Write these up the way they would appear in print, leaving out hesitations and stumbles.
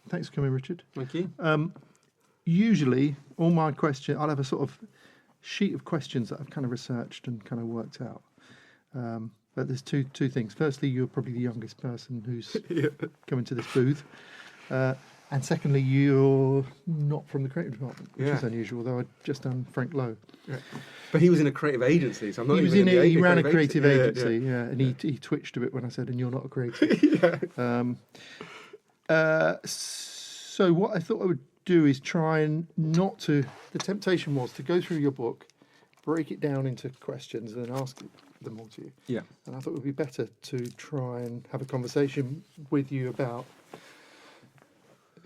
Thanks for coming, Richard. Thank you. Usually, all my questions, I'll have a sort of sheet of questions that I've kind of researched and kind of worked out. But there's two things. Firstly, you're probably the youngest person who's coming to this booth. And secondly, you're not from the creative department, which is unusual, though I'd just done Frank Lowe. Yeah. But he was in a creative agency, so I'm not he was even in the he ran a creative agency, yeah. and he twitched a bit when I said, and you're not a creative. So what I thought I would do is try and not to... The temptation was to go through your book, break it down into questions, and then ask them all to you. Yeah. And I thought it would be better to try and have a conversation with you about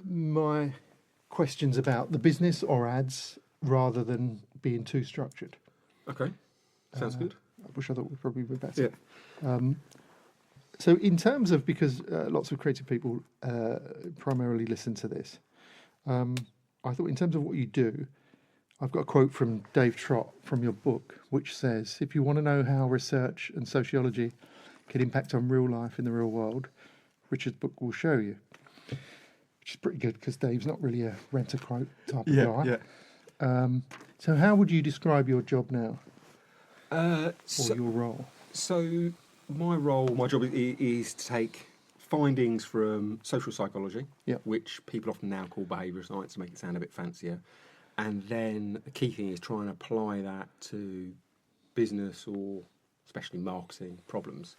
my questions about the business or ads rather than being too structured. Okay. Sounds good. Which I thought would probably be better. Yeah. So in terms of, because lots of creative people primarily listen to this, I thought in terms of what you do, I've got a quote from Dave Trott from your book, which says, if you want to know how research and sociology can impact on real life in the real world, Richard's book will show you. Which is pretty good because Dave's not really a rent-a-quote type of guy. Yeah. So how would you describe your job now? Or your role? So my job is to take findings from social psychology, which people often now call behavioural science to make it sound a bit fancier. And then the key thing is try and apply that to business or especially marketing problems.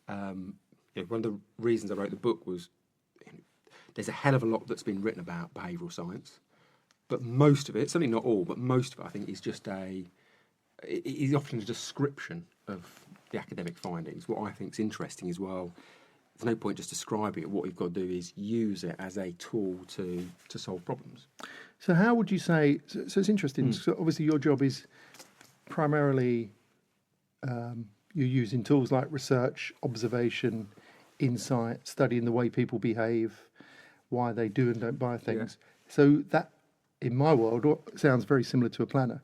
One of the reasons I wrote the book was there's a hell of a lot that's been written about behavioural science, but most of it, certainly not all, but most of it I think is just is often a description of the academic findings. What I think is interesting as well, there's no point just describing it. What you've got to do is use it as a tool to solve problems. So how would you say, so it's interesting, so obviously your job is primarily you're using tools like research, observation, insight, studying the way people behave, why they do and don't buy things. Yeah. So that, in my world, sounds very similar to a planner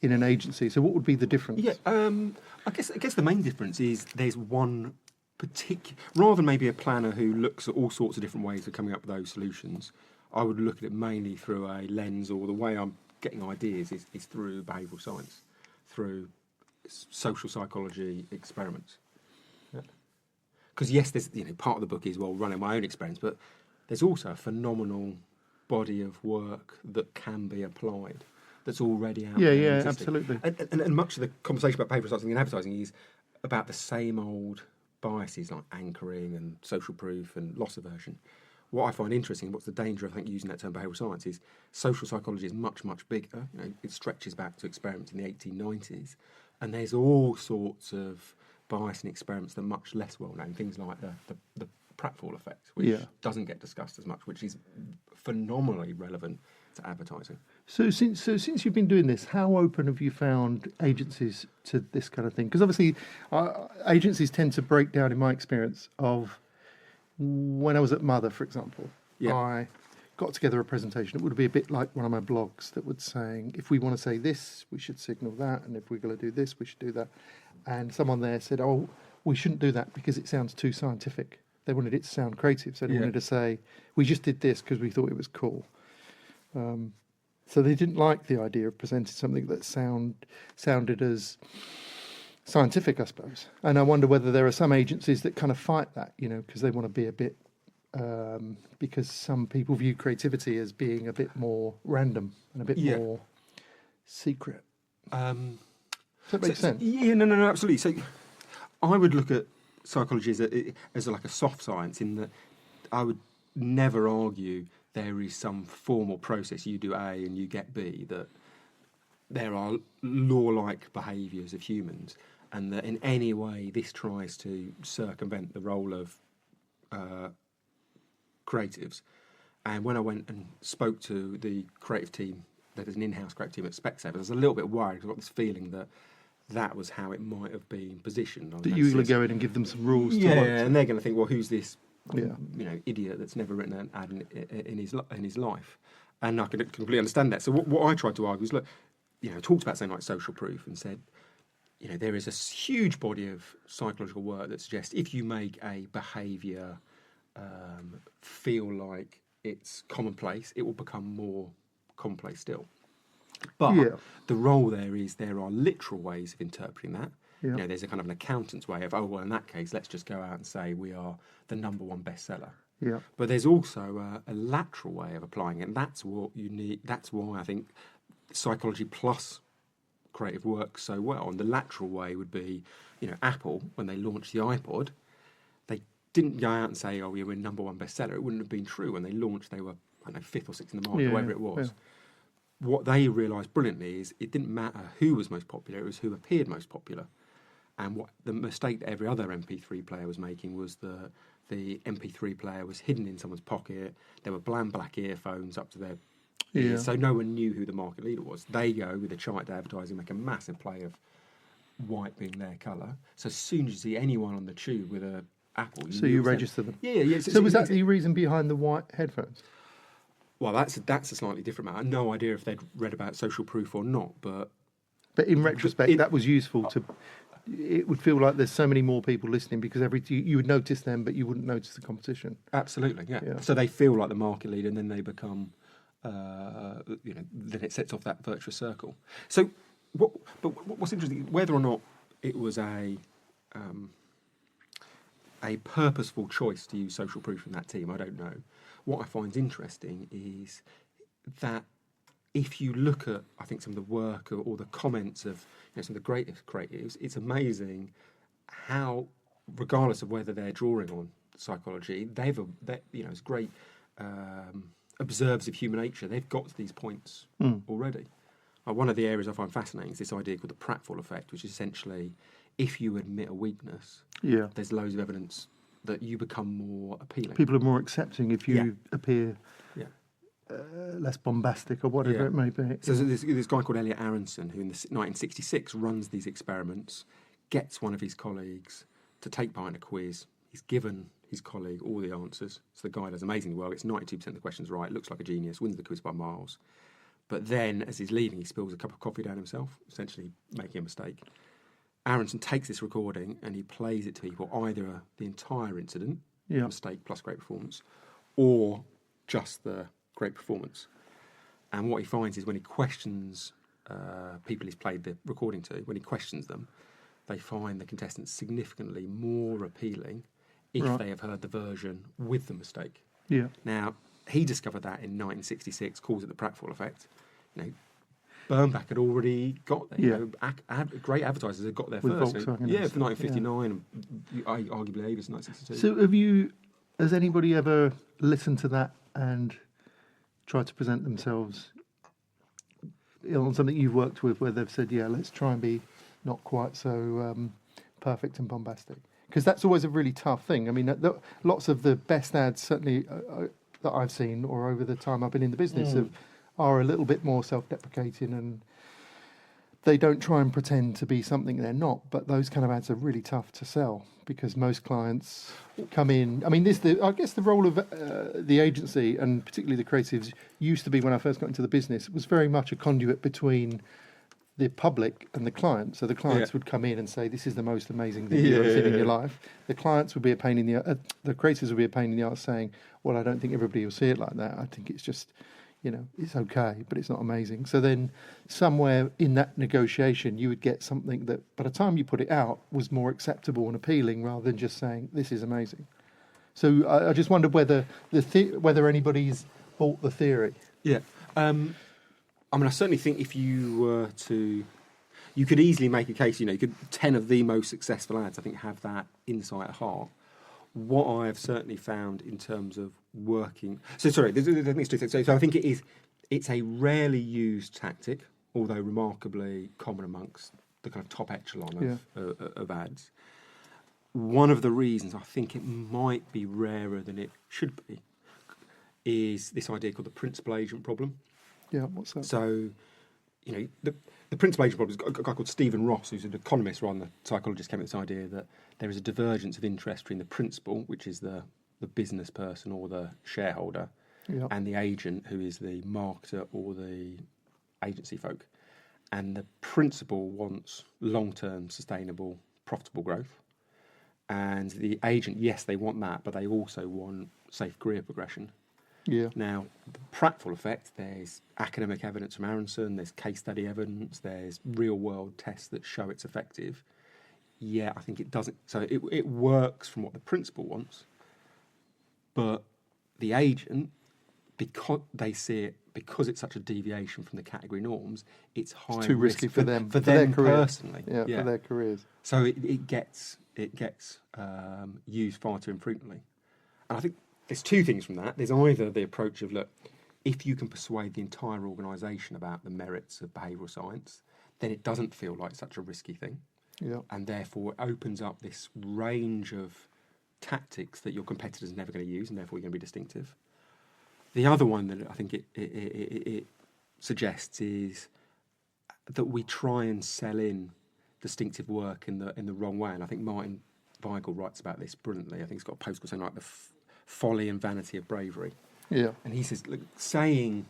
in an agency. So what would be the difference? Yeah, I guess the main difference is there's one particular, rather than maybe a planner who looks at all sorts of different ways of coming up with those solutions, I would look at it mainly through a lens, or the way I'm getting ideas is through behavioural science, through social psychology experiments. Because yes, there's part of the book is running my own experiments, but there's also a phenomenal body of work that can be applied that's already out there. Yeah, absolutely. And much of the conversation about behavioural science and advertising is about the same old biases like anchoring and social proof and loss aversion. What I find interesting, what's the danger of using that term behavioural science, is social psychology is much, much bigger. It stretches back to experiments in the 1890s, and there's all sorts of bias and experiments that are much less well known. Things like the pratfall effect, which doesn't get discussed as much, which is phenomenally relevant to advertising. So since you've been doing this, how open have you found agencies to this kind of thing? Because obviously agencies tend to break down, in my experience, of when I was at Mother, for example, I got together a presentation. It would be a bit like one of my blogs that would saying, if we want to say this, we should signal that, and if we're going to do this, we should do that. And someone there said, oh, we shouldn't do that because it sounds too scientific. They wanted it to sound creative, so they wanted to say, we just did this because we thought it was cool. So they didn't like the idea of presenting something that sounded as scientific, I suppose. And I wonder whether there are some agencies that kind of fight that, because they want to be a bit, because some people view creativity as being a bit more random and a bit more secret. Does that make sense? Yeah, no, absolutely. So I would look at psychology as like a soft science, in that I would never argue there is some formal process. You do A and you get B, that there are law-like behaviours of humans, and that in any way this tries to circumvent the role of creatives. And when I went and spoke to the creative team, there's an in-house creative team at Specsavers, I was a little bit worried because I got this feeling that was how it might have been positioned. That you were going to go in and give them some rules to work to. And they're going to think, well, who's this idiot that's never written an ad in his life? And I can completely understand that. So what I tried to argue was, look, talked about something like social proof and said, there is a huge body of psychological work that suggests if you make a behaviour feel like it's commonplace, it will become more commonplace still. But the role there are literal ways of interpreting that. Yeah. You know, there's a kind of an accountant's way of, oh, well, in that case, let's just go out and say we are the number one bestseller. Yeah. But there's also a lateral way of applying it, and that's what you need. That's why I think psychology plus creative works so well. And the lateral way would be, you know, Apple, when they launched the iPod, they didn't go out and say, oh, we're number one bestseller. It wouldn't have been true. When they launched, they were, I don't know, 5th or 6th in the market, whatever it was. Yeah. What they realised brilliantly is it didn't matter who was most popular, it was who appeared most popular. And what the mistake that every other MP3 player was making was the MP3 player was hidden in someone's pocket. There were black earphones up to their ears, so no one knew who the market leader was. They go with a chart advertising, make a massive play of white being their colour. So as soon as you see anyone on the tube with a Apple, you register them. Yeah. So was that the reason behind the white headphones? Well, that's a slightly different matter. I have no idea if they'd read about social proof or not, but in retrospect, that was useful to. It would feel like there's so many more people listening because you would notice them, but you wouldn't notice the competition. Absolutely, yeah. So they feel like the market leader, and then they become, then it sets off that virtuous circle. So, what's interesting, whether or not it was a purposeful choice to use social proof in that team, I don't know. What I find interesting is that if you look at, I think, some of the work or the comments of some of the greatest creatives, it's amazing how, regardless of whether they're drawing on psychology, as great observers of human nature, they've got to these points already. One of the areas I find fascinating is this idea called the pratfall effect, which is essentially if you admit a weakness, there's loads of evidence that you become more appealing. People are more accepting if you appear less bombastic or whatever it may be. So there's this guy called Elliot Aronson who in 1966 runs these experiments, gets one of his colleagues to take part in a quiz. He's given his colleague all the answers. So the guy does amazingly well, gets 92% of the questions right, looks like a genius, wins the quiz by miles. But then, as he's leaving, he spills a cup of coffee down himself, essentially making a mistake. Aronson takes this recording and he plays it to people, either the entire incident, mistake plus great performance, or just the great performance. And what he finds is when he questions people he's played the recording to, when he questions them, they find the contestants significantly more appealing if they have heard the version with the mistake. Yeah. Now, he discovered that in 1966, calls it the pratfall effect. Bernbach had already got there. Great advertisers had got there with first. Volkswagen for 1959 and arguably Avis in 1962. So has anybody ever listened to that and tried to present themselves on something you've worked with where they've said, let's try and be not quite so perfect and bombastic? Because that's always a really tough thing. I mean, lots of the best ads, certainly that I've seen or over the time I've been in the business, are a little bit more self-deprecating and they don't try and pretend to be something they're not. But those kind of ads are really tough to sell because most clients come in. I mean, I guess the role of the agency and particularly the creatives used to be, when I first got into the business, was very much a conduit between the public and the client. So the clients would come in and say, "This is the most amazing thing you've ever seen in your life." The clients would be a pain in the the creatives would be a pain in the arse, saying, "Well, I don't think everybody will see it like that. I think it's just, it's okay, but it's not amazing." So then somewhere in that negotiation, you would get something that by the time you put it out was more acceptable and appealing rather than just saying, "This is amazing." So I just wondered whether whether anybody's bought the theory. Yeah. I mean, I certainly think if you were to... You could easily make a case, you could 10 of the most successful ads, I think, have that insight at heart. What I have certainly found in terms of working... So, sorry, there's two things. So I think it's a rarely used tactic, although remarkably common amongst the kind of top echelon of ads. One of the reasons I think it might be rarer than it should be is this idea called the principal agent problem. Yeah, what's that? So, the principal agent problem is a guy called Stephen Ross, who's an economist rather than a psychologist, came up with this idea that there is a divergence of interest between the principal, which is the business person or the shareholder, and the agent, who is the marketer or the agency folk. And the principal wants long-term, sustainable, profitable growth. And the agent, yes, they want that, but they also want safe career progression. Yeah. Now, the practical effect, there's academic evidence from Aronson, there's case study evidence, there's real-world tests that show it's effective. Yeah, I think it doesn't. So it works from what the principal wants, but the agent, because they see it, because it's such a deviation from the category norms, it's high too risk risky for them, for their them career. personally. Yeah, for their careers. So it gets used far too infrequently. And I think there's two things from that. There's either the approach of, look, if you can persuade the entire organisation about the merits of behavioural science, then it doesn't feel like such a risky thing. Yeah. And therefore it opens up this range of tactics that your competitors are never going to use, and therefore you're going to be distinctive. The other one that I think it suggests is that we try and sell in distinctive work in the wrong way. And I think Martin Weigel writes about this brilliantly. I think he's got a post called something like the folly and vanity of bravery. Yeah. And he says, look, saying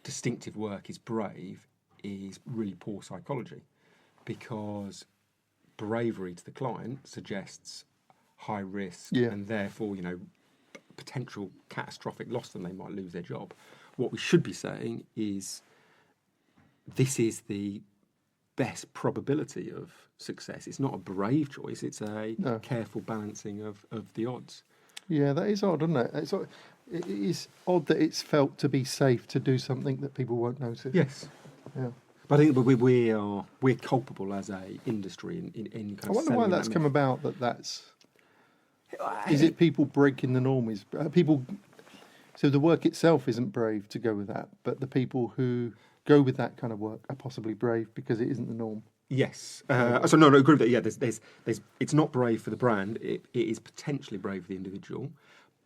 distinctive work is brave is really poor psychology, because bravery to the client suggests high risk and therefore, potential catastrophic loss, then they might lose their job. What we should be saying is this is the best probability of success. It's not a brave choice, it's a careful balancing of the odds. Yeah, that is odd, isn't it? It is odd that it's felt to be safe to do something that people won't notice. Yes. Yeah. But I think we're culpable as a industry in kind of. I wonder why that's come about. Is it people breaking the norm? Is people? So the work itself isn't brave to go with that, but the people who go with that kind of work are possibly brave because it isn't the norm. Yes. So no, I agree with that. Yeah, there's. It's not brave for the brand. It is potentially brave for the individual,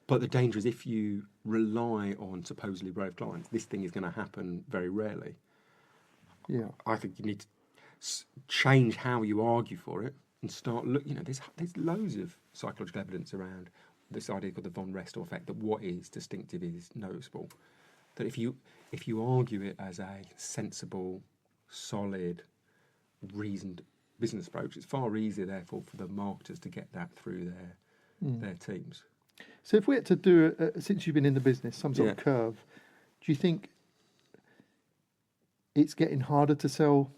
but the danger is if you rely on supposedly brave clients, this thing is going to happen very rarely. Yeah, I think you need to change how you argue for it and start looking. There's loads of psychological evidence around this idea called the von Restor effect, that what is distinctive is noticeable. That if you argue it as a sensible, solid, reasoned business approach, it's far easier, therefore, for the marketers to get that through their teams. So if we had to do, since you've been in the business, some sort of curve, do you think it's getting harder to sell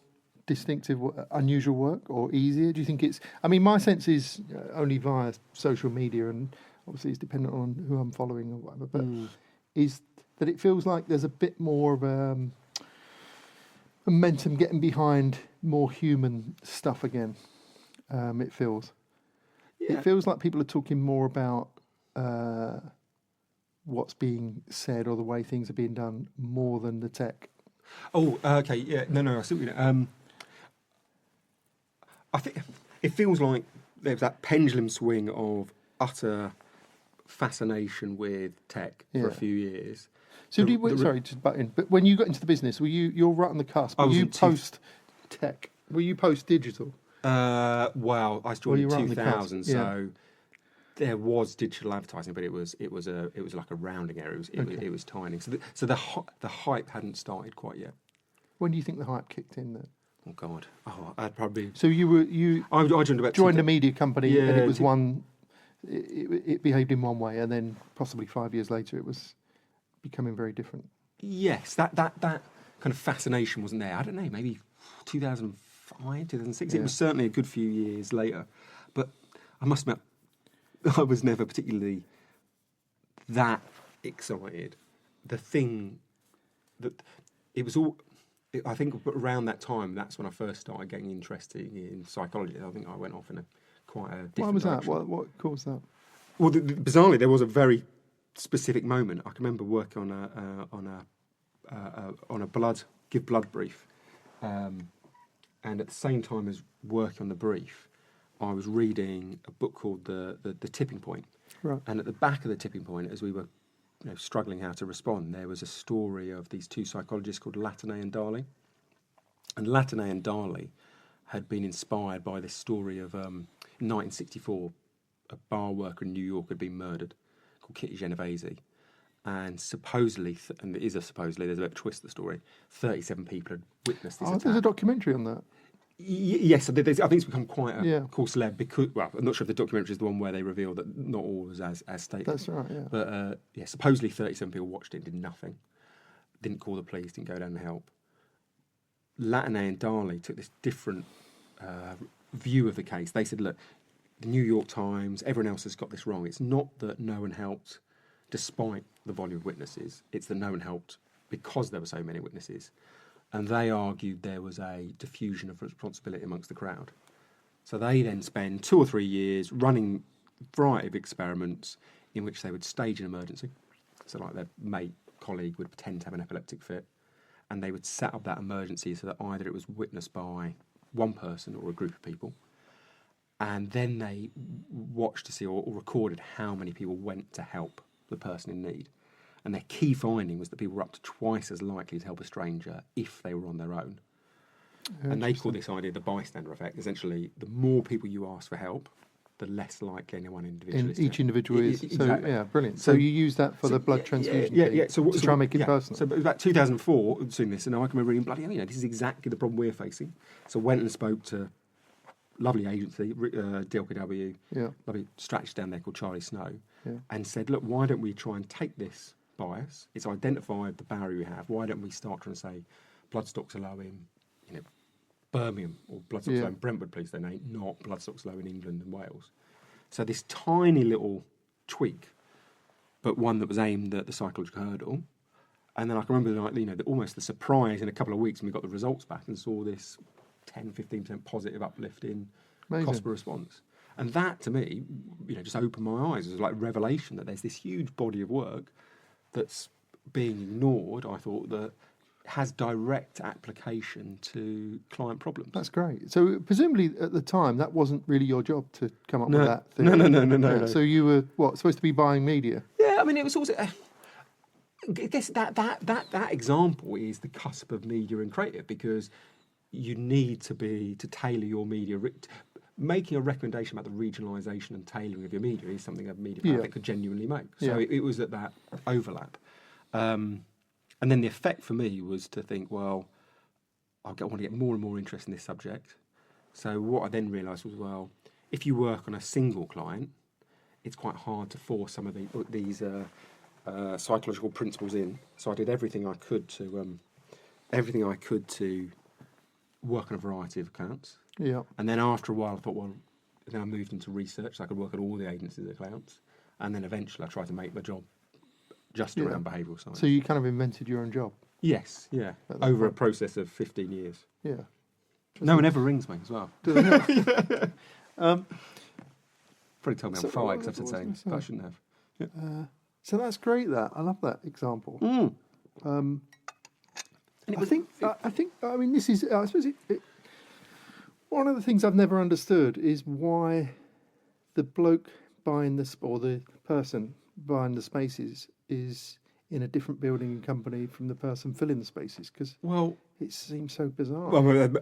distinctive, unusual work, or easier? Do you think it's... I mean, my sense is only via social media, and obviously it's dependent on who I'm following or whatever, but is that it feels like there's a bit more of momentum getting behind more human stuff again. It feels. Yeah. It feels like people are talking more about what's being said or the way things are being done more than the tech. Oh, okay, yeah, no, I see what you mean. I think it feels like there's that pendulum swing of utter fascination with tech for a few years. So sorry to butt in, but when you got into the business, you're right on the cusp. Were you post-tech? Were you post-digital? Well, I joined in 2000, so... Yeah. There was digital advertising, but it was like a rounding error. It was tiny. So the hype hadn't started quite yet. When do you think the hype kicked in then? Oh God! I'd probably. So I joined a media company, and it was one. It behaved in one way, and then possibly 5 years later, it was becoming very different. Yes, that kind of fascination wasn't there. I don't know, maybe 2005, 2006. It was certainly a good few years later, but I must admit, I was never particularly that excited. The thing that it was all, I think around that time, that's when I first started getting interested in psychology. I think I went off in quite a different Why was direction. that? What caused that? Well, bizarrely, there was a very specific moment. I can remember working on a give blood brief, and at the same time as working on the brief, I was reading a book called The Tipping Point. Right. And at the back of The Tipping Point, as we were struggling how to respond, there was a story of these two psychologists called Latané and Darley. And Latané and Darley had been inspired by this story of, in 1964, a bar worker in New York had been murdered, called Kitty Genovese. And supposedly, and it is a supposedly, there's a bit of a twist to the story, 37 people had witnessed this attack. There's a documentary on that. Yes, I think it's become quite a cool celeb because, well, I'm not sure if the documentary is the one where they reveal that not all was as stated. That's right, yeah. But supposedly 37 people watched it and did nothing. Didn't call the police, didn't go down and help. Latane and Darley took this different view of the case. They said, look, the New York Times, everyone else has got this wrong. It's not that no one helped despite the volume of witnesses. It's that no one helped because there were so many witnesses. And they argued there was a diffusion of responsibility amongst the crowd. So they then spend 2 or 3 years running a variety of experiments in which they would stage an emergency. So like their mate, colleague would pretend to have an epileptic fit, and they would set up that emergency so that either it was witnessed by one person or a group of people. And then they watched to see or recorded how many people went to help the person in need. And their key finding was that people were up to twice as likely to help a stranger if they were on their own. And they call this idea the bystander effect. Essentially, the more people you ask for help, the less likely any one individual is. Each individual is. Exactly. So, yeah, brilliant. So you use that for the blood transfusion thing, to try and make it personal. So about 2004, doing this, and I can remember reading, bloody hell, this is exactly the problem we're facing. So went and spoke to lovely agency, DLPW, lovely strategist down there called Charlie Snow, and said, look, why don't we try and take this bias? It's identified the barrier we have. Why don't we start trying to say blood stocks are low in Birmingham or blood stocks low in Brentwood, please donate, not blood stocks low in England and Wales. So this tiny little tweak, but one that was aimed at the psychological hurdle. And then I can remember, almost the surprise in a couple of weeks when we got the results back and saw this 10, 15% positive uplift in cost per response. And that, to me, just opened my eyes. It was like revelation that there's this huge body of work that's being ignored, I thought, that has direct application to client problems. That's great. So presumably at the time, that wasn't really your job to come up with that thing. No. So you were, supposed to be buying media? Yeah, I mean, it was also... I guess that example is the cusp of media and creative, because you need to tailor your media. Making a recommendation about the regionalisation and tailoring of your media is something a media plan could genuinely make. So it was at that overlap. And then the effect for me was to think, well, I want to get more and more interested in this subject. So what I then realised was, well, if you work on a single client, it's quite hard to force some of these psychological principles in. So I did everything I could to work on a variety of accounts. Yeah. And then after a while, I thought, well, then I moved into research, so I could work on all the agencies' accounts. And then eventually I tried to make my job just around behavioural science. So you kind of invented your own job? Yes, yeah. Over a process of 15 years. Yeah. No one ever rings me as well. Do they not? Probably told me I'm fired because I've said saying, but I shouldn't have. Yeah. So that's great. I love that example. And I think. I mean, this is. I suppose one of the things I've never understood is why the bloke buying or the person buying the spaces is in a different building and company from the person filling the spaces, because it seems so bizarre. Well,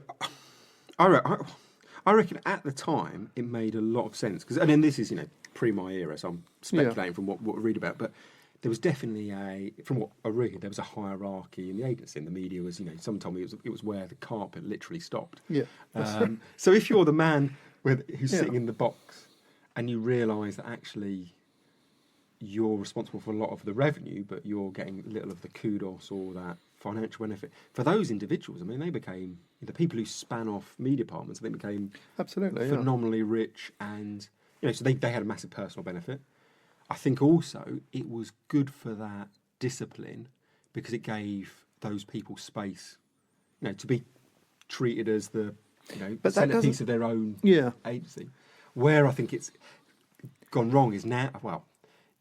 I reckon at the time it made a lot of sense, because, and then this is pre my era, so I'm speculating from what I read about, but there was definitely from what I read, there was a hierarchy in the agency, and the media was, someone told me it was where the carpet literally stopped. Yeah. So if you're the man who's sitting in the box and you realise that actually you're responsible for a lot of the revenue, but you're getting little of the kudos or that financial benefit, for those individuals, I mean, they became, the people who span off media departments, they became absolutely phenomenally rich, and so they had a massive personal benefit. I think also it was good for that discipline because it gave those people space, to be treated as the centerpiece of their own agency. Where I think it's gone wrong is now,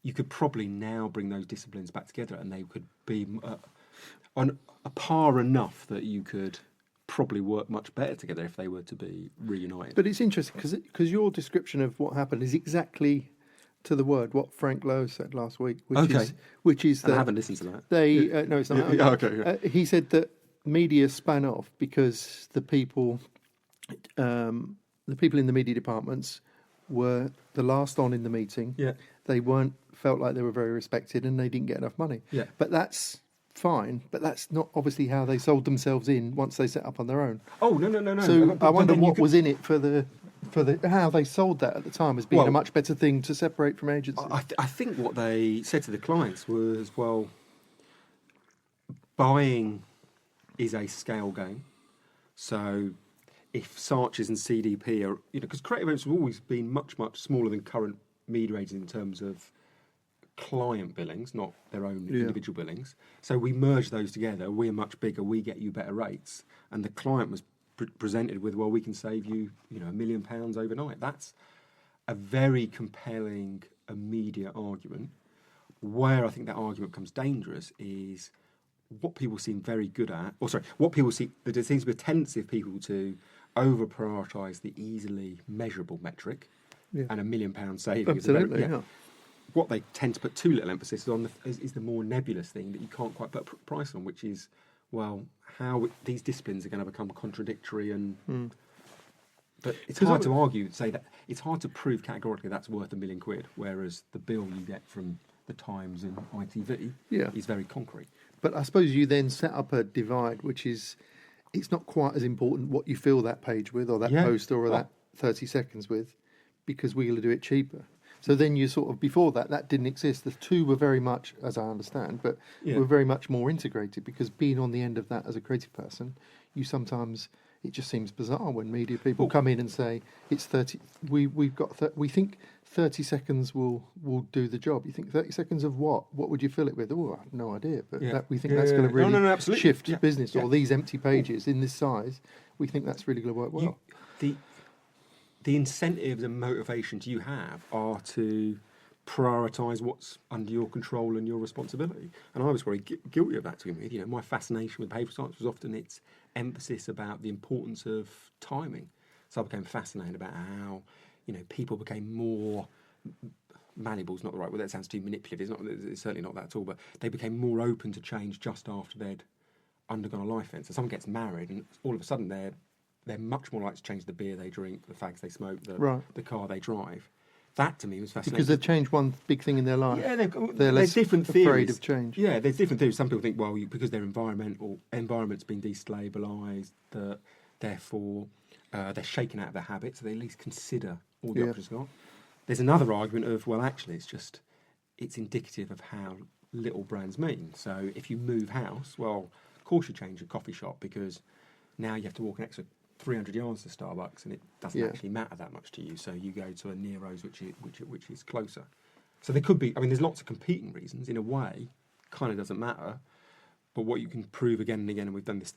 you could probably now bring those disciplines back together, and they could be on a par enough that you could probably work much better together if they were to be reunited. But it's interesting because your description of what happened is exactly to the word what Frank Lowe said last week, which is that I haven't listened to that. No, it's not. He said that media span off because the people in the media departments were the last on in the meeting. Yeah. They felt like they were very respected, and they didn't get enough money. Yeah. But that's fine, but that's not obviously how they sold themselves in once they set up on their own. Oh, no. So I wonder what was in it for the how they sold that at the time as being a much better thing to separate from agencies. I think what they said to the clients was, well, buying is a scale game. So if Saatchi's and CDP are, because creative agents have always been much, much smaller than current media agents in terms of client billings, not their own individual billings. So we merge those together. We're much bigger. We get you better rates. And the client was presented with, well, we can save you, £1 million overnight. That's a very compelling immediate argument. Where I think that argument becomes dangerous is what people seem very good at, what people see, there seems to be a tendency of people to over-prioritise the easily measurable metric and £1 million saving. Absolutely, is what they tend to put too little emphasis on is the more nebulous thing that you can't quite put a price on, which is, well, how these disciplines are going to become contradictory and... But it's hard to argue, say that it's hard to prove categorically that's worth £1 million, whereas the bill you get from the Times and ITV is very concrete. But I suppose you then set up a divide, which is, it's not quite as important what you fill that page with or that post or that 30 seconds with, because we're going to do it cheaper. So then you sort of, before that didn't exist. The two were very much, as I understand, but were very much more integrated, because being on the end of that as a creative person, you sometimes, it just seems bizarre when media people come in and say, it's 30, we think 30 seconds will do the job. You think 30 seconds of what? What would you fill it with? Oh, I have no idea. But we think that's going to really shift business, or these empty pages in this size, we think that's really going to work well. The incentives and motivations you have are to prioritise what's under your control and your responsibility. And I was very guilty of that to begin with. My fascination with behavioural science was often its emphasis about the importance of timing. So I became fascinated about how, people became more malleable is not the right word. That sounds too manipulative. It's certainly not that at all. But they became more open to change just after they'd undergone a life event. So someone gets married, and all of a sudden they're much more likely to change the beer they drink, the fags they smoke, the car they drive. That to me was fascinating. Because they've changed one big thing in their life. Yeah, they're less different afraid theories. of change. Yeah, there's different theories. Some people think, well, because their environment's been destabilised, that therefore they're shaken out of their habits, so they at least consider all the options got. There's another argument of, well, actually, it's indicative of how little brands mean. So if you move house, well, of course you change your coffee shop, because now you have to walk an extra 300 yards to Starbucks, and it doesn't actually matter that much to you. So you go to a Nero's, which is closer. So there could be. There's lots of competing reasons. In a way, kind of doesn't matter. But what you can prove again and again, and we've done this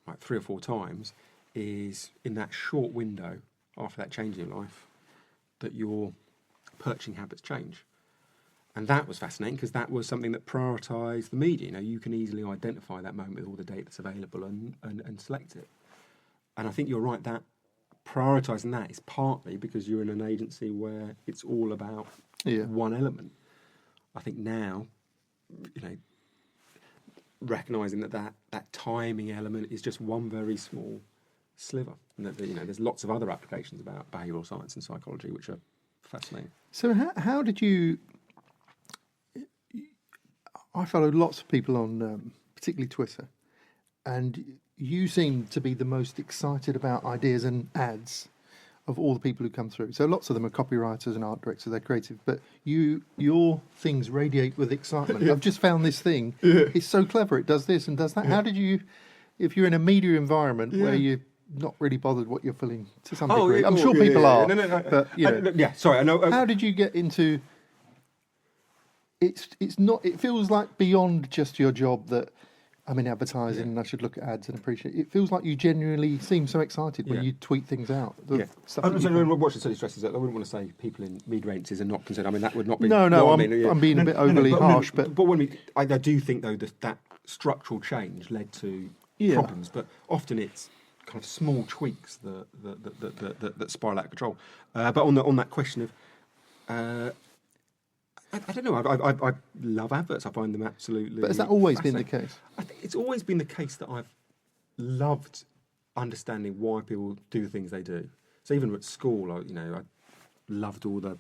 like 3 or 4 times, is in that short window after that change in your life, that your purchasing habits change. And that was fascinating, because that was something that prioritised the media. You can easily identify that moment with all the data that's available and select it. And I think you're right that prioritising that is partly because you're in an agency where it's all about one element. I think now, recognising that timing element is just one very small sliver. And that, there's lots of other applications about behavioural science and psychology which are fascinating. So how did you... I followed lots of people on particularly Twitter, and you seem to be the most excited about ideas and ads of all the people who come through. So lots of them are copywriters and art directors, they're creative, but your things radiate with excitement. I've just found this thing. It's so clever, it does this and does that. How did you, if you're in a media environment where you're not really bothered what you're filling to some degree, I'm sure people are. No. But, sorry, I know. How did you get into... It's not... It feels like beyond just your job that I'm in advertising and I should look at ads and appreciate it. It feels like you genuinely seem so excited when you tweet things out. I don't watch the study stresses. I wouldn't want to say people in media agencies are not considered. That would not be... No, I'm being a bit overly harsh. But when I do think, though, that structural change led to problems. But often it's kind of small tweaks that spiral out of control. But on that question of... I don't know. I love adverts. I find them absolutely... But has that always been the case? I think it's always been the case that I've loved understanding why people do the things they do. So even at school, I loved all the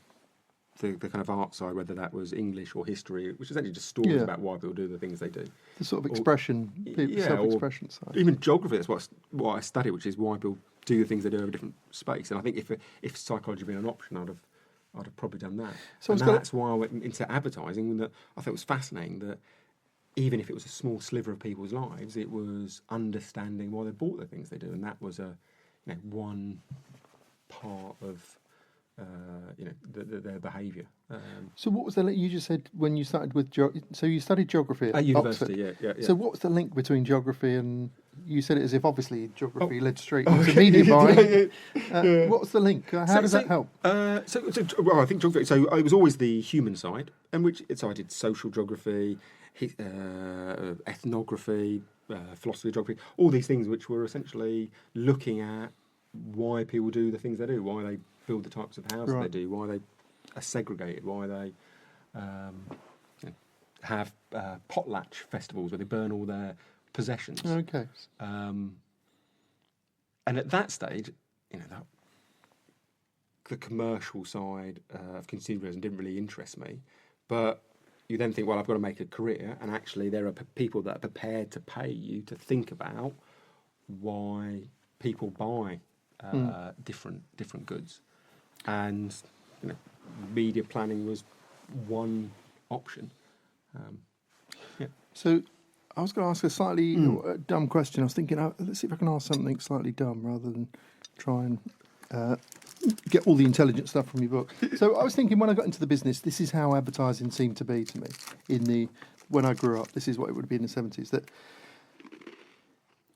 the kind of art side, whether that was English or history, which is actually just stories about why people do the things they do. The sort of expression, self-expression side. Even geography, that's what I study, which is why people do the things they do over a different space. And I think if psychology had been an option, I'd have probably done that. So that's why I went into advertising. That I thought it was fascinating that even if it was a small sliver of people's lives, it was understanding why they bought the things they do, and that was one part of their behaviour. So what was the link? You just said when you started with so you studied geography at university, Oxford. Yeah. So what was the link between geography and, you said it as if obviously geography led straight into media buying. What was the link? How does that help? I think geography. So it was always the human side, and so I did social geography, ethnography, philosophy of geography, all these things which were essentially looking at why people do the things they do, why they build the types of houses they do, why they are segregated, why they have potlatch festivals where they burn all their possessions. Okay. And at that stage, the commercial side of consumerism didn't really interest me. But you then think, well, I've got to make a career, and actually there are people that are prepared to pay you to think about why people buy different goods. And media planning was one option. So I was going to ask a slightly dumb question. I was thinking, let's see if I can ask something slightly dumb rather than try and get all the intelligent stuff from your book. So I was thinking, when I got into the business, this is how advertising seemed to be to me when I grew up. This is what it would be in the 70s, that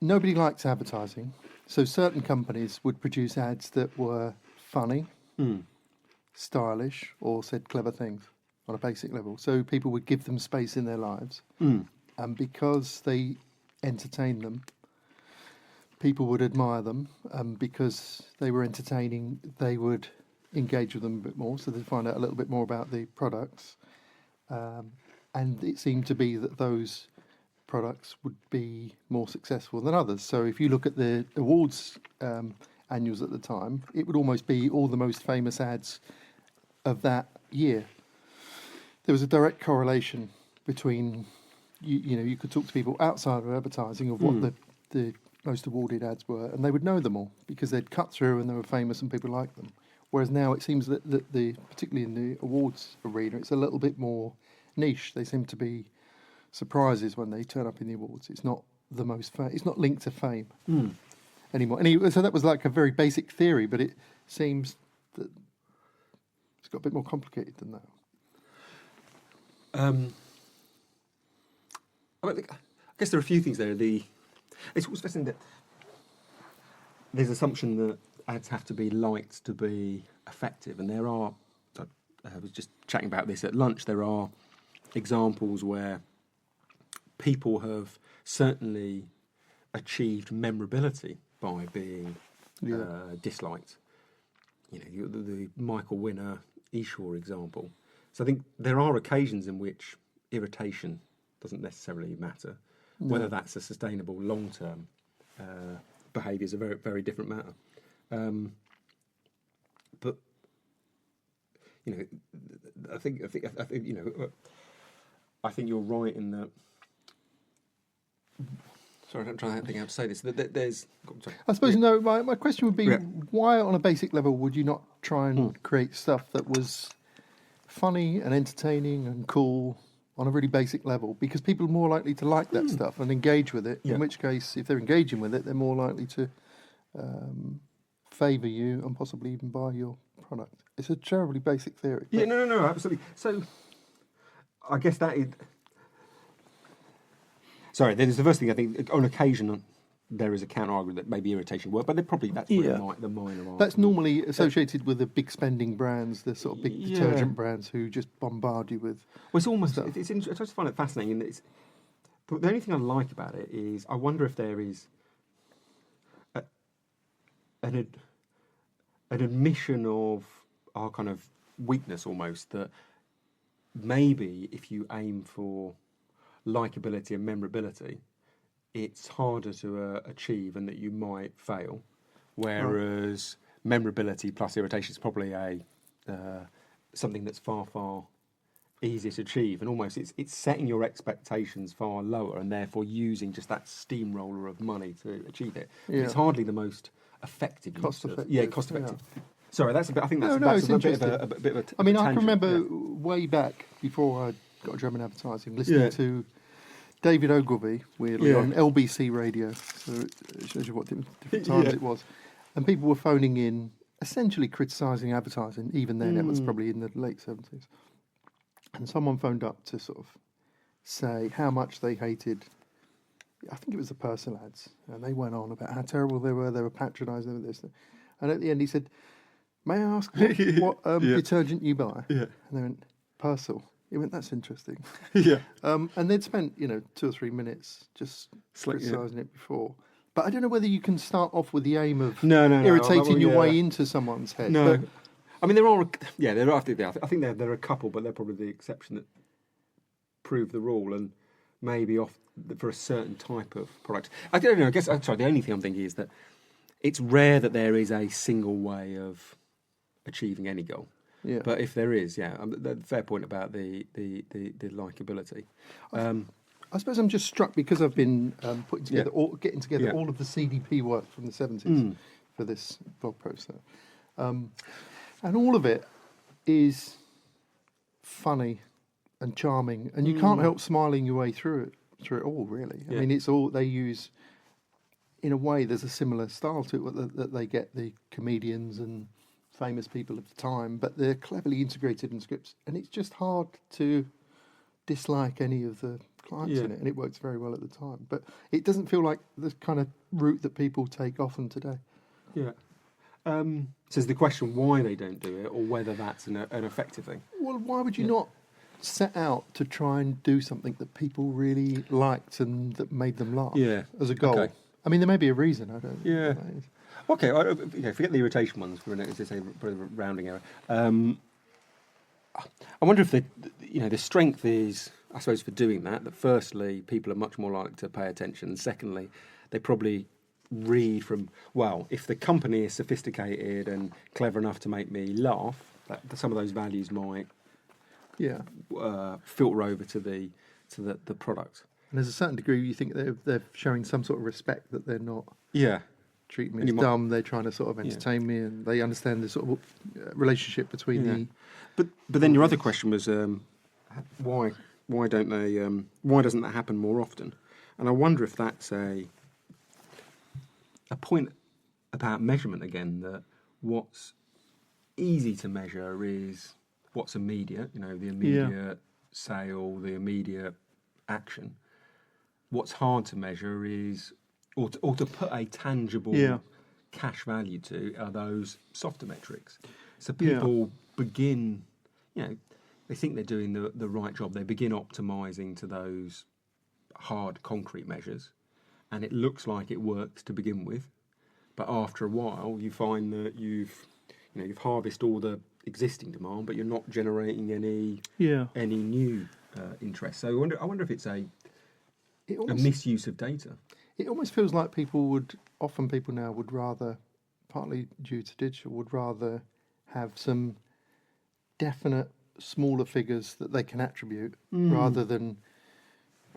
nobody likes advertising. So certain companies would produce ads that were funny, stylish, or said clever things on a basic level. So people would give them space in their lives. And because they entertained them, people would admire them. And because they were entertaining, they would engage with them a bit more. So they'd find out a little bit more about the products. And it seemed to be that those products would be more successful than others. So if you look at the awards annuals at the time, it would almost be all the most famous ads of that year. There was a direct correlation between, you could talk to people outside of advertising of what the most awarded ads were, and they would know them all because they'd cut through and they were famous and people liked them. Whereas now it seems that particularly in the awards arena, it's a little bit more niche. They seem to be surprises when they turn up in the awards. It's not the most it's not linked to fame anymore. So that was like a very basic theory, but it seems that it's got a bit more complicated than that. I guess there are a few things there. It's always fascinating that there's assumption that ads have to be liked to be effective, and there are. I was just chatting about this at lunch. There are examples where people have certainly achieved memorability by being disliked. The Michael Winner Eshaw example. So I think there are occasions in which irritation doesn't necessarily matter. No. Whether that's a sustainable long-term behaviour is a very, very different matter. But I think you're right in that. Sorry, I'm trying to think how to say this. There's. I suppose my question would be, why on a basic level would you not try and create stuff that was funny and entertaining and cool on a really basic level? Because people are more likely to like that stuff and engage with it, in which case, if they're engaging with it, they're more likely to favour you and possibly even buy your product. It's a terribly basic theory. Yeah, no, absolutely. So, I guess that is... Sorry, there's the first thing. I think on occasion there is a counter-argument that maybe irritation work, but that's probably the minor argument. That's normally associated with the big spending brands, the sort of big detergent brands who just bombard you with. Well, it's almost. I just find it fascinating. But the only thing I like about it is I wonder if there is an admission of our kind of weakness almost, that maybe if you aim for likability and memorability, it's harder to achieve and that you might fail. Whereas memorability plus irritation is probably a something that's far easier to achieve, and almost it's setting your expectations far lower, and therefore using just that steamroller of money to achieve it. Yeah. It's hardly the most effective. Cost effective. Yeah, cost effective. Yeah. Sorry, that's a bit. I think that's, no, that's it's a bit of a. I mean, I tangent. can remember way back before I got a job in advertising, listening to David Ogilvy, weirdly, on LBC radio. So it shows you what different times it was. And people were phoning in, essentially criticising advertising. Even then, it was probably in the late 70s. And someone phoned up to sort of say how much they hated, I think it was the personal ads. And they went on about how terrible they were patronising them with this. And at the end he said, may I ask what detergent you buy? Yeah. And they went, Persil. He went, that's interesting. Yeah. And they'd spent, 2 or 3 minutes just criticising it before. But I don't know whether you can start off with the aim of irritating your way into someone's head. No. But, I mean, there are. I think there are a couple, but they're probably the exception that prove the rule, and maybe for a certain type of product. I don't know. I guess the only thing I'm thinking is that it's rare that there is a single way of achieving any goal. Yeah. But if there is, fair point about the likability. I suppose I'm just struck because I've been getting together all of the CDP work from the 70s for this blog post. And all of it is funny and charming, and you can't help smiling your way through it all, really. I mean, it's all they use. In a way, there's a similar style to it that they get the comedians and famous people of the time, but they're cleverly integrated in scripts, and it's just hard to dislike any of the clients in it, and it works very well at the time. But it doesn't feel like the kind of route that people take often today. Yeah. So is the question why they don't do it, or whether that's an effective thing? Well, why would you not set out to try and do something that people really liked and that made them laugh as a goal? Okay. I mean, there may be a reason. I don't know. Okay, forget the irritation ones for a minute, as they say, for the rounding error. I wonder if the strength is, I suppose, for doing that firstly, people are much more likely to pay attention, and secondly, they probably read from, well, if the company is sophisticated and clever enough to make me laugh, some of those values might filter over to the product. And there's a certain degree you think they're showing some sort of respect, that they're not treating me as dumb. They're trying to sort of entertain me, and they understand the sort of relationship between the. But then your other question was why doesn't that happen more often? And I wonder if that's a point about measurement again, that what's easy to measure is what's immediate, the immediate sale, the immediate action. What's hard to measure is, or to put a tangible cash value to, are those softer metrics. So people begin, they think they're doing the right job. They begin optimising to those hard concrete measures, and it looks like it works to begin with. But after a while, you find that you've harvested all the existing demand, but you're not generating any new interest. So I wonder if it's a misuse of data. It almost feels like people now would rather, partly due to digital, would rather have some definite smaller figures that they can attribute rather than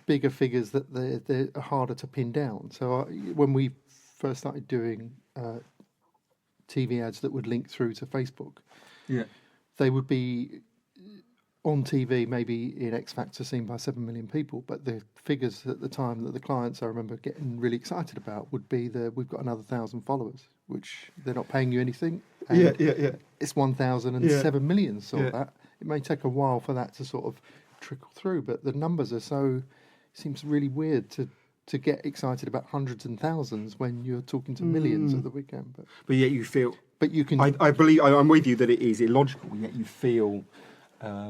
bigger figures that they're harder to pin down. So when we first started doing TV ads that would link through to Facebook, they would be on TV, maybe in X Factor, seen by 7 million people, but the figures at the time that the clients, I remember getting really excited about, would be we've got another 1,000 followers, which they're not paying you anything. And it's 1,000 and 7 million saw that. It may take a while for that to sort of trickle through, but the numbers are it seems really weird to get excited about hundreds and thousands when you're talking to millions at the weekend. But yet you feel... But you can... I believe... I'm with you that it is illogical, yet you feel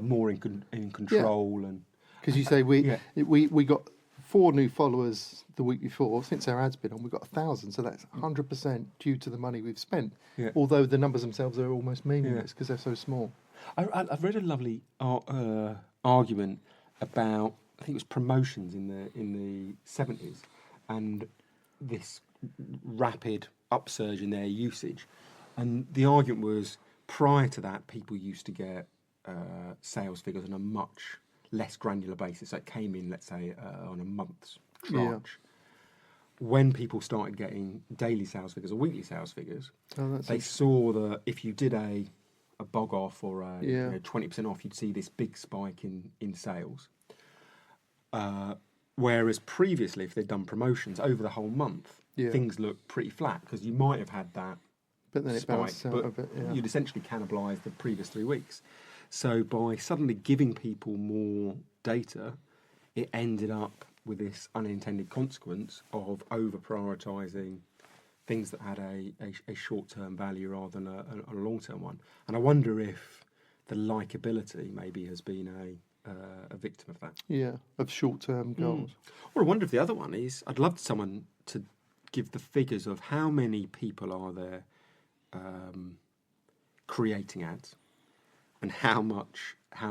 more in control. And because you say we got 4 new followers the week before. Since our ad's been on, we've got 1,000, so that's 100% due to the money we've spent. Although the numbers themselves are almost meaningless because they're so small. I've read a lovely argument about, I think it was promotions in the 70s, and this rapid upsurge in their usage. And the argument was, prior to that, people used to get sales figures on a much less granular basis. So it came in, let's say, on a month's tranche. When people started getting daily sales figures or weekly sales figures, they saw that if you did a bog off or a 20% off, you'd see this big spike in sales. Whereas previously, if they'd done promotions over the whole month, things looked pretty flat because you might have had that but then spike, but a bit, you'd essentially cannibalised the previous 3 weeks. So by suddenly giving people more data, it ended up with this unintended consequence of over-prioritising things that had a short-term value rather than a long-term one. And I wonder if the likability maybe has been a victim of that. Yeah, of short-term goals. Or I wonder if the other one is, I'd love someone to give the figures of how many people are there creating ads and how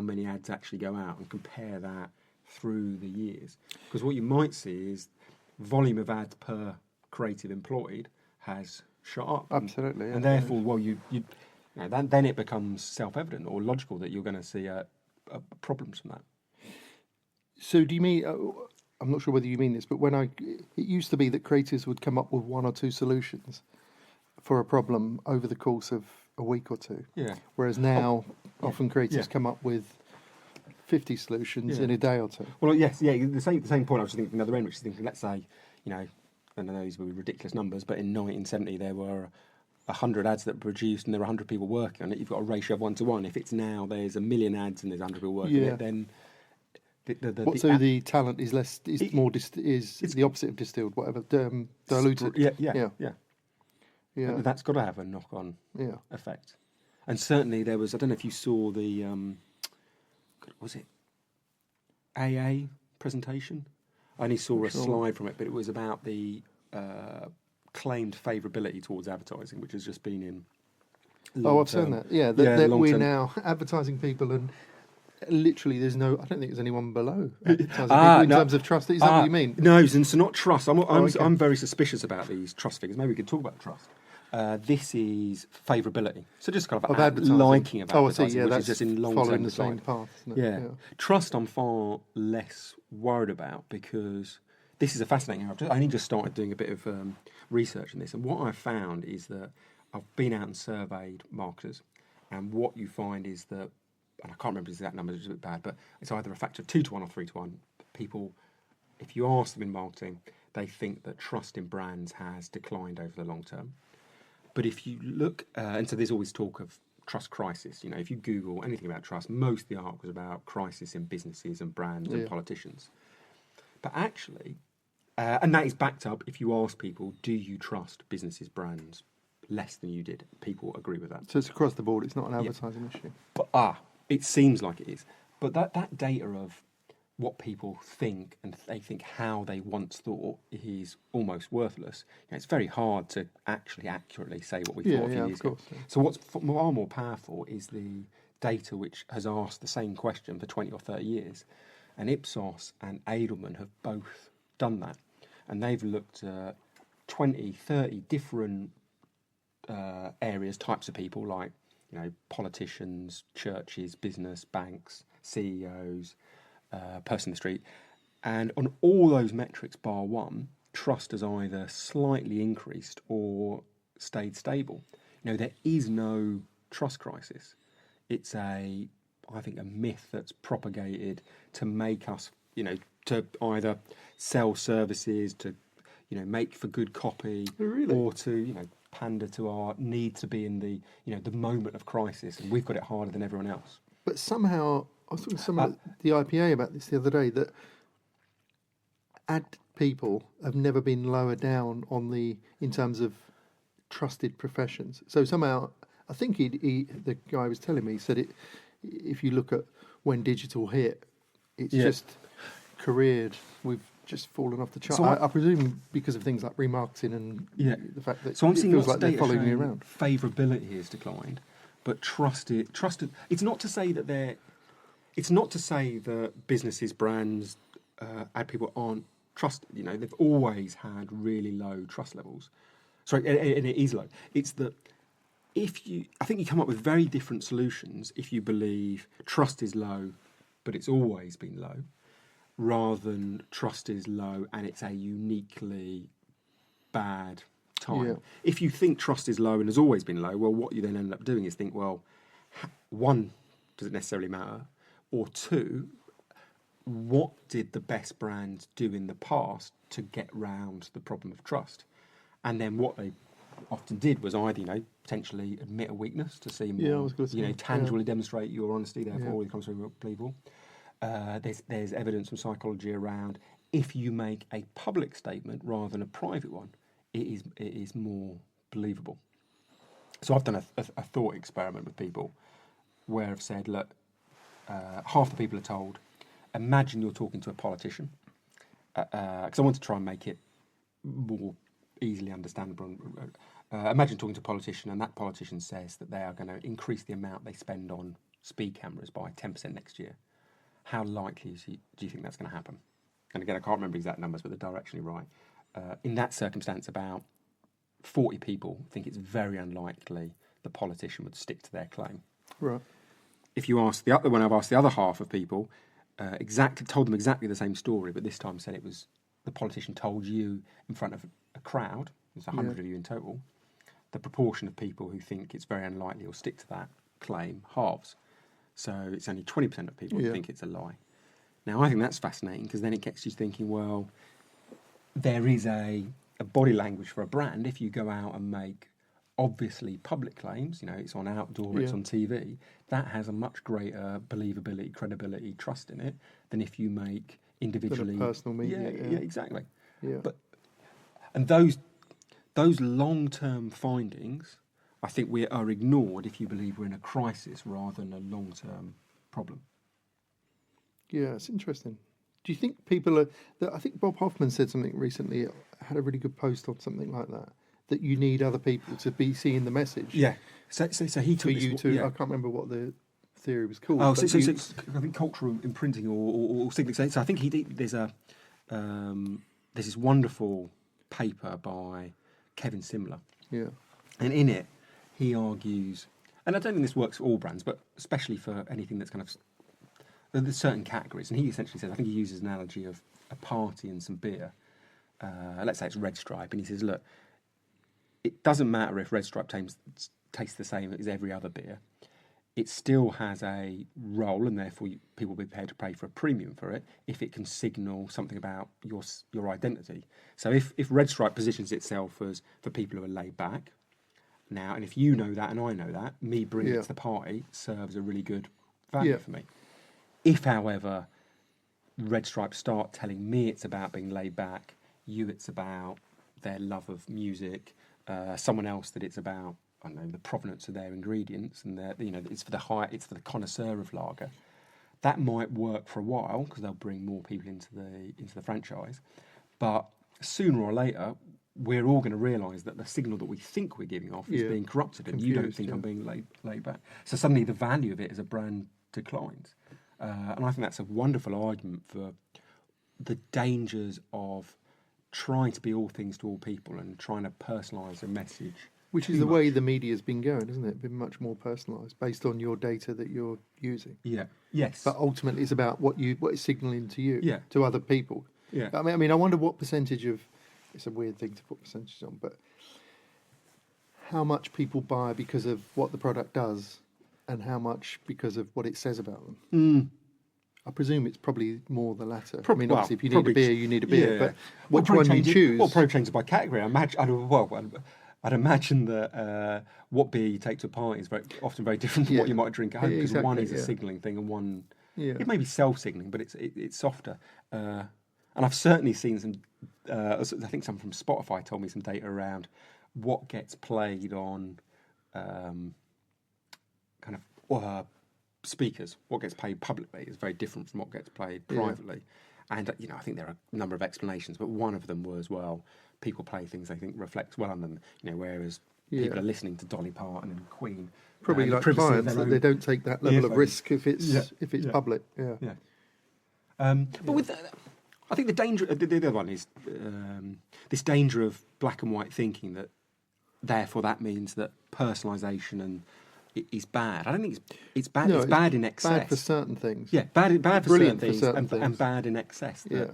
many ads actually go out, and compare that through the years. Because what you might see is volume of ads per creative employed has shot up. Absolutely. And therefore, well, then it becomes self-evident or logical that you're going to see problems from that. So do you mean, I'm not sure whether you mean this, but it used to be that creators would come up with 1 or 2 solutions for a problem over the course of a week or 2. Yeah. Whereas now, often creators come up with 50 solutions in a day or 2. Well, yes, the same point I was thinking from the other end, which is thinking, let's say, I know these were ridiculous numbers, but in 1970 there were 100 ads that were produced and there were 100 people working on it. You've got a ratio of 1 to 1. If it's now there's 1 million ads and there's 100 people working on it, then the talent is less, is the opposite of distilled, whatever, diluted. Yeah. That's got to have a knock-on effect. And certainly there was, I don't know if you saw the, was it AA presentation? I only saw a slide from it, but it was about the claimed favourability towards advertising, which has just been in I've seen that. Yeah, that we're now advertising people, and literally I don't think there's anyone below advertising people in terms of trust. Is that what you mean? No, so not trust. I'm very suspicious about these trust figures. Maybe we could talk about trust. This is favourability. So just kind of liking of advertising, which is just in long-term following the same path, isn't it? Yeah. Trust I'm far less worried about, because this is a fascinating area. I only just started doing a bit of research on this, and what I've found is that I've been out and surveyed marketers, and what you find is that, and I can't remember the exact numbers, it's a bit bad, but it's either a factor of 2 to 1 or 3 to 1. People, if you ask them in marketing, they think that trust in brands has declined over the long term. But if you look, and so there's always talk of trust crisis. If you Google anything about trust, most of the article was about crisis in businesses and brands and politicians. But actually, and that is backed up, if you ask people, do you trust businesses, brands less than you did? People agree with that. So it's across the board, it's not an advertising issue. But it seems like it is. But that data of what people think, and they think how they once thought, is almost worthless. It's very hard to actually accurately say what we thought a few years ago. So what's far more powerful is the data which has asked the same question for 20 or 30 years. And Ipsos and Edelman have both done that. And they've looked at 20, 30 different areas, types of people, like politicians, churches, business, banks, CEOs, person in the street, and on all those metrics bar one, trust has either slightly increased or stayed stable. There is no trust crisis. It's I think a myth that's propagated to make us, to either sell services, to make for good copy, or to pander to our need to be in the the moment of crisis, and we've got it harder than everyone else. But somehow, I was talking to someone at the IPA about this the other day, that ad people have never been lower down in terms of trusted professions. So somehow, I think the guy was telling me, said it. If you look at when digital hit, it's just careered. We've just fallen off the chart. So I presume because of things like remarketing and the fact that I'm seeing feels like they're following me around. Favourability has declined, but trusted. It's not to say that It's not to say that businesses, brands, ad people aren't trusted. They've always had really low trust levels. Sorry, and it is low. It's that I think you come up with very different solutions if you believe trust is low, but it's always been low, rather than trust is low and it's a uniquely bad time. Yeah. If you think trust is low and has always been low, well, what you then end up doing is think, well, one, does it necessarily matter? Or two, what did the best brands do in the past to get round the problem of trust? And then what they often did was either, potentially admit a weakness to seem more, tangibly demonstrate your honesty, therefore it comes from believable. There's evidence from psychology around if you make a public statement rather than a private one, it is more believable. So I've done a thought experiment with people where I've said, look, half the people are told, imagine you're talking to a politician, because I want to try and make it more easily understandable. Imagine talking to a politician and that politician says that they are going to increase the amount they spend on speed cameras by 10% next year. How likely do you think that's going to happen? And again, I can't remember exact numbers, but they're directionally right. In that circumstance, about 40 people think it's very unlikely the politician would stick to their claim. Right. If you ask when I've asked the other half of people, told them exactly the same story, but this time said it was the politician told you in front of a crowd, there's 100 of you in total, the proportion of people who think it's very unlikely or stick to that claim halves. So it's only 20% of people who think it's a lie. Now, I think that's fascinating because then it gets you thinking, well, there is a body language for a brand. If you go out and make obviously public claims, it's on outdoor, it's on TV, that has a much greater believability, credibility, trust in it than if you make individually personal media. Yeah, exactly. Yeah. And those long-term findings, I think are ignored if you believe we're in a crisis rather than a long-term problem. Yeah, it's interesting. Do you think people are... I think Bob Hoffman said something recently, had a really good post on something like that you need other people to be seeing the message. Yeah. So he took for you to... I can't remember what the theory was called. Oh, so I think cultural imprinting or signaling. So I think there's this wonderful paper by Kevin Simler. Yeah. And in it, he argues, and I don't think this works for all brands, but especially for anything that's kind of... There's certain categories, and he essentially says, I think he uses an analogy of a party and some beer. Let's say it's Red Stripe, and he says, look, it doesn't matter if Red Stripe tastes the same as every other beer. It still has a role, and therefore people will be prepared to pay for a premium for it if it can signal something about your identity. So if Red Stripe positions itself as for people who are laid back, now, and if you know that and I know that, me bringing it to the party serves a really good value for me. If, however, Red Stripe start telling me it's about being laid back, you it's about their love of music, someone else that it's about, I don't know, the provenance of their ingredients, and it's for the connoisseur of lager. That might work for a while because they'll bring more people into the franchise, but sooner or later, we're all going to realise that the signal that we think we're giving off is being corrupted, and you don't think I'm being laid back. So suddenly, the value of it as a brand declines. And I think that's a wonderful argument for the dangers of trying to be all things to all people and trying to personalise a message. Which is the way the media's been going, isn't it? Been much more personalised based on your data that you're using. Yeah. Yes. But ultimately, it's about what it's signalling to you, to other people. Yeah. I mean, I wonder what percentage of... It's a weird thing to put percentages on, but how much people buy because of what the product does, and how much because of what it says about them. I presume it's probably more the latter. Obviously, if you need a beer, you need a beer. But which one you choose? Well, probably changes by category. I'd imagine that what beer you take to a party is often very different from what you might drink at home, because one is a signalling thing and one it may be self-signalling, but it's softer. And I've certainly seen some. I think someone from Spotify told me some data around what gets played on speakers. What gets played publicly is very different from what gets played privately. And I think there are a number of explanations, but one of them was, well, people play things they think reflects well on them. Whereas people are listening to Dolly Parton and Queen. Probably like clients, that they don't take that level of risk if it's public. Yeah. But with that, I think the danger. The other one is this danger of black and white thinking that therefore that means that personalisation and is bad. I don't think it's bad. No, it's bad in excess. Bad for certain things. Yeah, bad for Brilliant certain for things, certain things. and bad in excess. That, Yeah.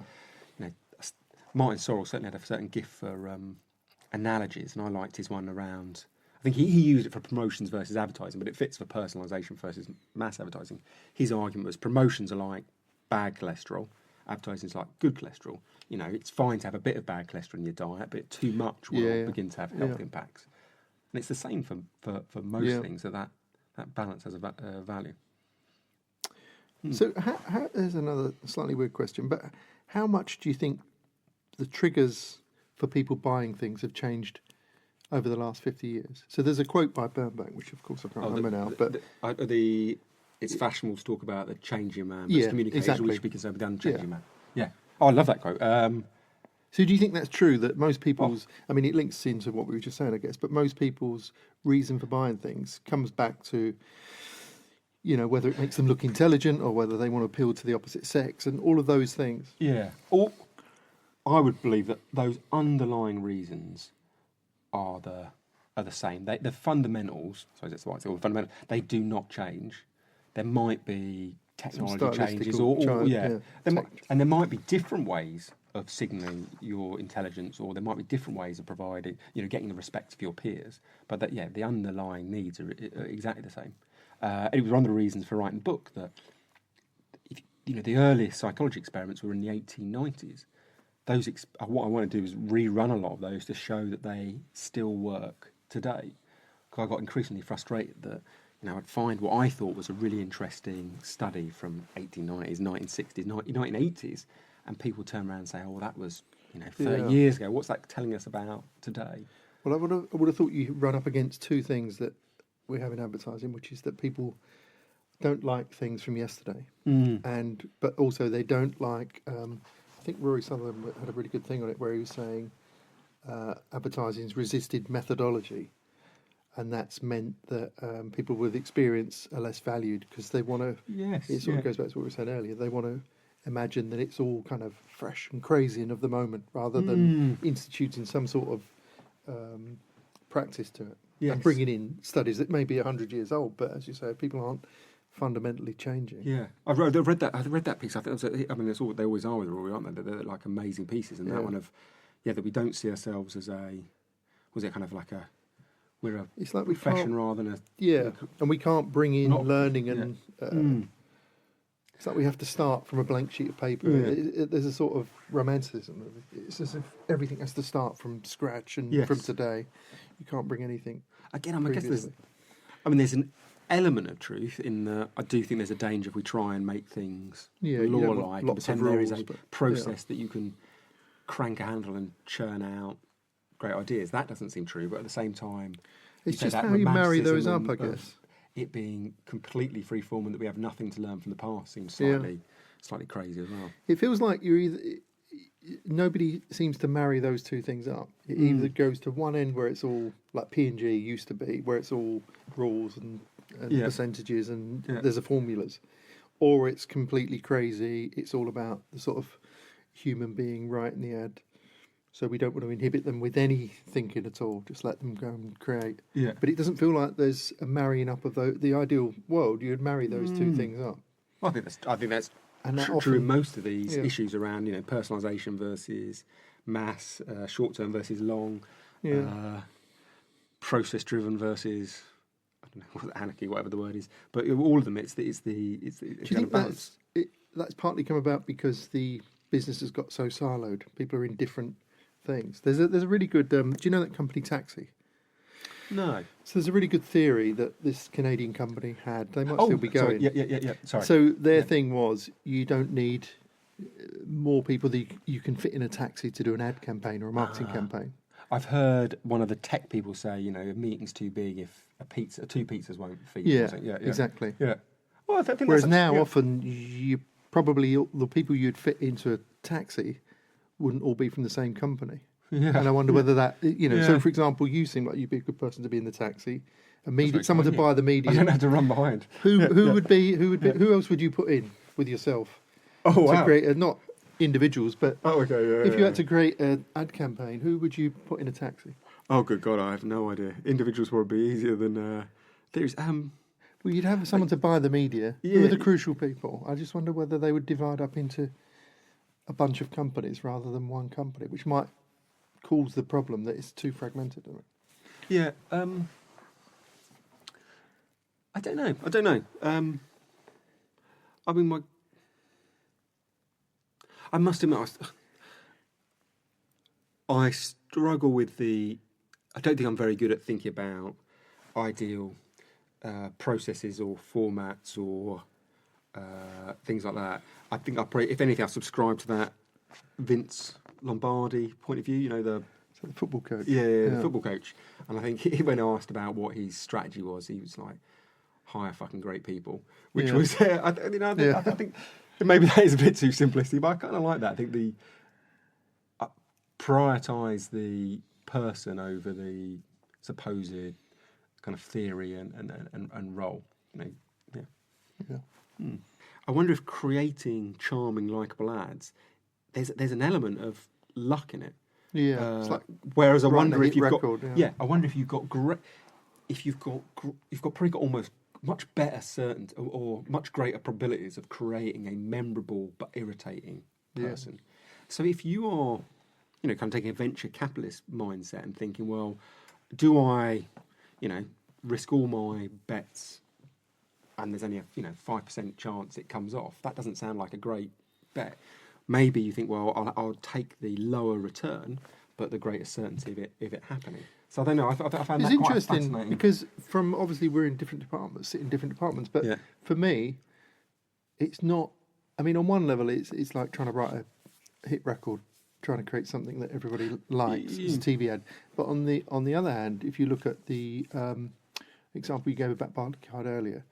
You know, Martin Sorrell certainly had a certain gift for analogies, and I liked his one around. I think he used it for promotions versus advertising, but it fits for personalisation versus mass advertising. His argument was promotions are like bad cholesterol, advertising is like good cholesterol. You know, it's fine to have a bit of bad cholesterol in your diet, but too much will begin to have health impacts. And it's the same for most things, that balance has a value. So how, there's another slightly weird question, but how much do you think the triggers for people buying things have changed over the last 50 years? So there's a quote by Birnbach, which of course I can't remember now, but... It's fashionable to talk about the changing man, but Yeah, it's communication, exactly. we should be concerned with the unchanging man. Yeah. Oh, I love that quote. So do you think that's true, that most people's... I mean, it links into what we were just saying, I guess, but most people's reason for buying things comes back to, you know, whether it makes them look intelligent or whether they want to appeal to the opposite sex and all of those things. Yeah. Or I would believe that those underlying reasons are the same. The fundamentals, so that's why it's all fundamentals, they do not change. There might be technology changes, there might be different ways of signalling your intelligence, or there might be different ways of providing, you know, getting the respect of your peers. But that, the underlying needs are exactly the same. And it was one of the reasons for writing the book that, the earliest psychology experiments were in the 1890s. What I want to do is rerun a lot of those to show that they still work today. Because I got increasingly frustrated that, I'd find what I thought was a really interesting study from 1890s, 1960s, 1980s, and people turn around and say, "Oh, that was 30 years ago. What's that telling us about today?" Well, I would have thought you run up against two things that we have in advertising, which is that people don't like things from yesterday, but also they don't like. I think Rory Sutherland had a really good thing on it where he was saying advertising's resisted methodology. And that's meant that people with experience are less valued because they want to... Yes. It sort of goes back to what we were saying earlier. They want to imagine that it's all kind of fresh and crazy and of the moment rather than instituting some sort of practice to it. Yes. And bringing in studies that may be 100 years old, but as you say, people aren't fundamentally changing. Yeah. I've read that piece. I think that's all they always are with Rory, aren't they? They're like amazing pieces. And that one of... that we don't see ourselves as it's like we profession rather than and we can't bring in learning and it's like we have to start from a blank sheet of paper. There's a sort of romanticism. It's as if everything has to start from scratch and from today. You can't bring anything. Again, I guess there's an element of truth in that I do think there's a danger if we try and make things law-like and pretend there is a process that you can crank a handle and churn out great ideas. That doesn't seem true, but at the same time, it's just how you marry those up, I guess. It being completely free-form and that we have nothing to learn from the past seems slightly crazy as well. It feels like nobody seems to marry those two things up. It either goes to one end where it's all like P&G used to be, where it's all rules and percentages and there's formulas, or it's completely crazy. It's all about the sort of human being right in the ad. So we don't want to inhibit them with any thinking at all. Just let them go and create. Yeah. But it doesn't feel like there's a marrying up of the ideal world. You'd marry those two things up. I think that's true in most of these issues around personalisation versus mass, short term versus long, process driven versus anarchy, whatever the word is. But all of them, it's the. Do you think that's partly come about because the business has got so siloed? People are in different things. There's a really good. Do you know that company Taxi? No. So there's a really good theory that this Canadian company had. They might still be going. Yeah. Sorry. So their thing was you don't need more people that you can fit in a taxi to do an ad campaign or a marketing campaign. I've heard one of the tech people say, a meeting's too big if two pizzas won't feed you. Yeah, exactly. Yeah. Well, I think whereas now often you probably the people you'd fit into a taxi wouldn't all be from the same company. Yeah. And I wonder whether that, so for example, you seem like you'd be a good person to be in the taxi. Someone to buy the media. I don't have to run behind. Who else would you put in with yourself? To create not individuals, but if you had to create an ad campaign, who would you put in a taxi? Oh, good God, I have no idea. Individuals will be easier than theories. Well, you'd have someone to buy the media. Yeah. Who are the crucial people? I just wonder whether they would divide up into a bunch of companies rather than one company, which might cause the problem that it's too fragmented. Yeah. I don't know. I mean, I must admit, I struggle with I don't think I'm very good at thinking about ideal processes or formats or things like that. I think if anything, I subscribe to that Vince Lombardi point of view. You know, the football coach. Yeah, the football coach. And I think when asked about what his strategy was, he was like, hire fucking great people, which was, I think maybe that is a bit too simplistic, but I kind of like that. I think prioritise the person over the supposed kind of theory and role. You know, yeah. I wonder if creating charming, likable ads, there's an element of luck in it. Yeah. It's like whereas I wonder if you've record, got I wonder if you've got probably got almost much better certainty or much greater probabilities of creating a memorable but irritating person. Yeah. So if you are, kind of taking a venture capitalist mindset and thinking, well, do I, risk all my bets and there's only a 5% chance it comes off? That doesn't sound like a great bet. Maybe you think, well, I'll take the lower return, but the greater certainty of it happening. So I don't know. I found it's that quite interesting fascinating because obviously we're in different departments, sit in different departments. But for me, it's not. I mean, on one level, it's like trying to write a hit record, trying to create something that everybody likes. It's a TV ad. But on the other hand, if you look at the example you gave about Barclaycard earlier,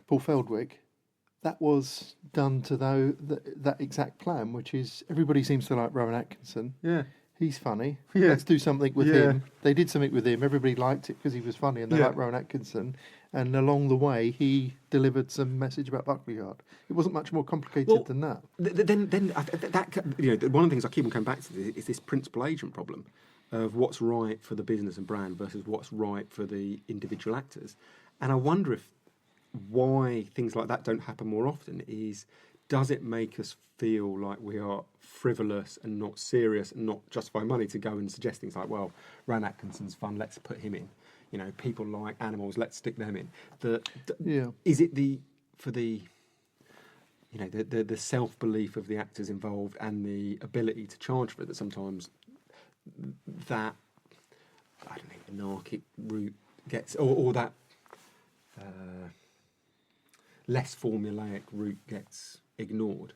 Paul Feldwick. That was done to that exact plan, which is everybody seems to like Rowan Atkinson. Yeah. He's funny. Yeah. Let's do something with him. They did something with him. Everybody liked it because he was funny and they liked Rowan Atkinson. And along the way, he delivered some message about Barclaycard. It wasn't much more complicated than that. Then one of the things I keep on coming back to is this principal agent problem of what's right for the business and brand versus what's right for the individual actors. And I wonder if why things like that don't happen more often is, does it make us feel like we are frivolous and not serious and not justify money to go and suggest things like, well, Rowan Atkinson's fun, let's put him in. People like animals, let's stick them in. Is it the self-belief of the actors involved and the ability to charge for it that sometimes that, I don't know, anarchic route gets, or that less formulaic route gets ignored.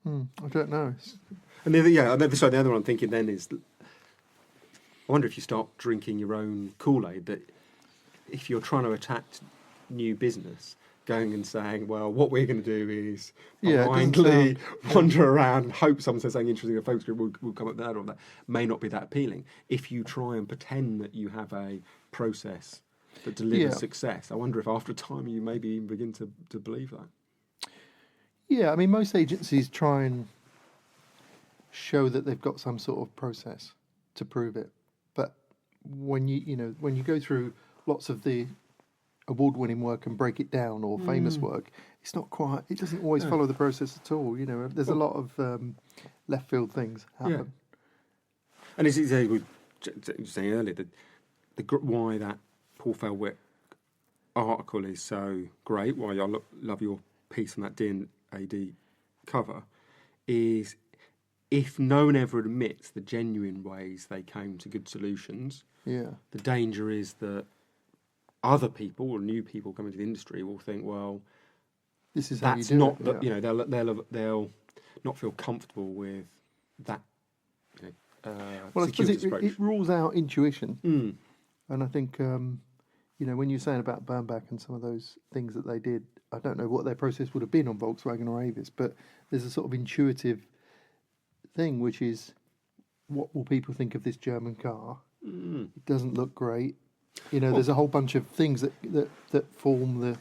I don't know. And the other one I'm thinking then is, I wonder if you start drinking your own Kool-Aid, that if you're trying to attract new business, going and saying, well, what we're going to do is blindly wander around and hope someone says something interesting, a focus group will come up with that, or that may not be that appealing. If you try and pretend that you have a process that delivers success, I wonder if after a time you maybe even begin to believe that. Yeah, I mean, most agencies try and show that they've got some sort of process to prove it. But when you go through lots of the award-winning work and break it down, or famous work, it's not quite. It doesn't always follow the process at all. There's a lot of left field things happen. Yeah. And as you were saying earlier, why that Paul Feldwick article is so great, why I love your piece on that D&AD cover, is if no one ever admits the genuine ways they came to good solutions, the danger is that other people or new people coming to the industry will think, well, this is that's how you do it. They'll not feel comfortable with that. Well, I suppose it rules out intuition, and I think when you're saying about Bernbach and some of those things that they did, I don't know what their process would have been on Volkswagen or Avis, but there's a sort of intuitive thing, which is, what will people think of this German car? It doesn't look great. There's a whole bunch of things that form the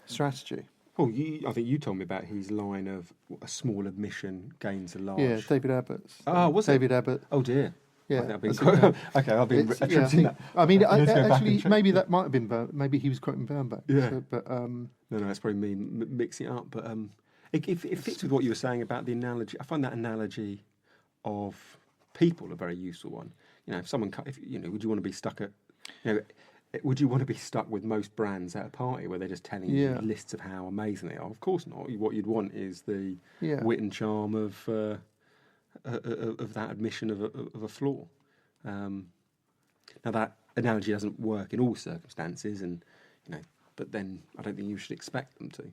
strategy. Oh, I think you told me about his line of a small admission gains a large. Yeah, David Abbott's. Oh, was David Abbott. Oh dear. Yeah. Okay, I've been attributing that. I mean, Let's go back actually, and check. maybe that might have been maybe he was quoting Bernbach. Yeah. So, but No, that's probably me mixing it up. But it fits with what you were saying about the analogy. I find that analogy of people a very useful one. You know, if someone, would you want to be stuck at, would you want to be stuck with most brands at a party where they're just telling you lists of how amazing they are? Of course not. What you'd want is the wit and charm of that admission of a flaw. Now that analogy doesn't work in all circumstances, and but then I don't think you should expect them to.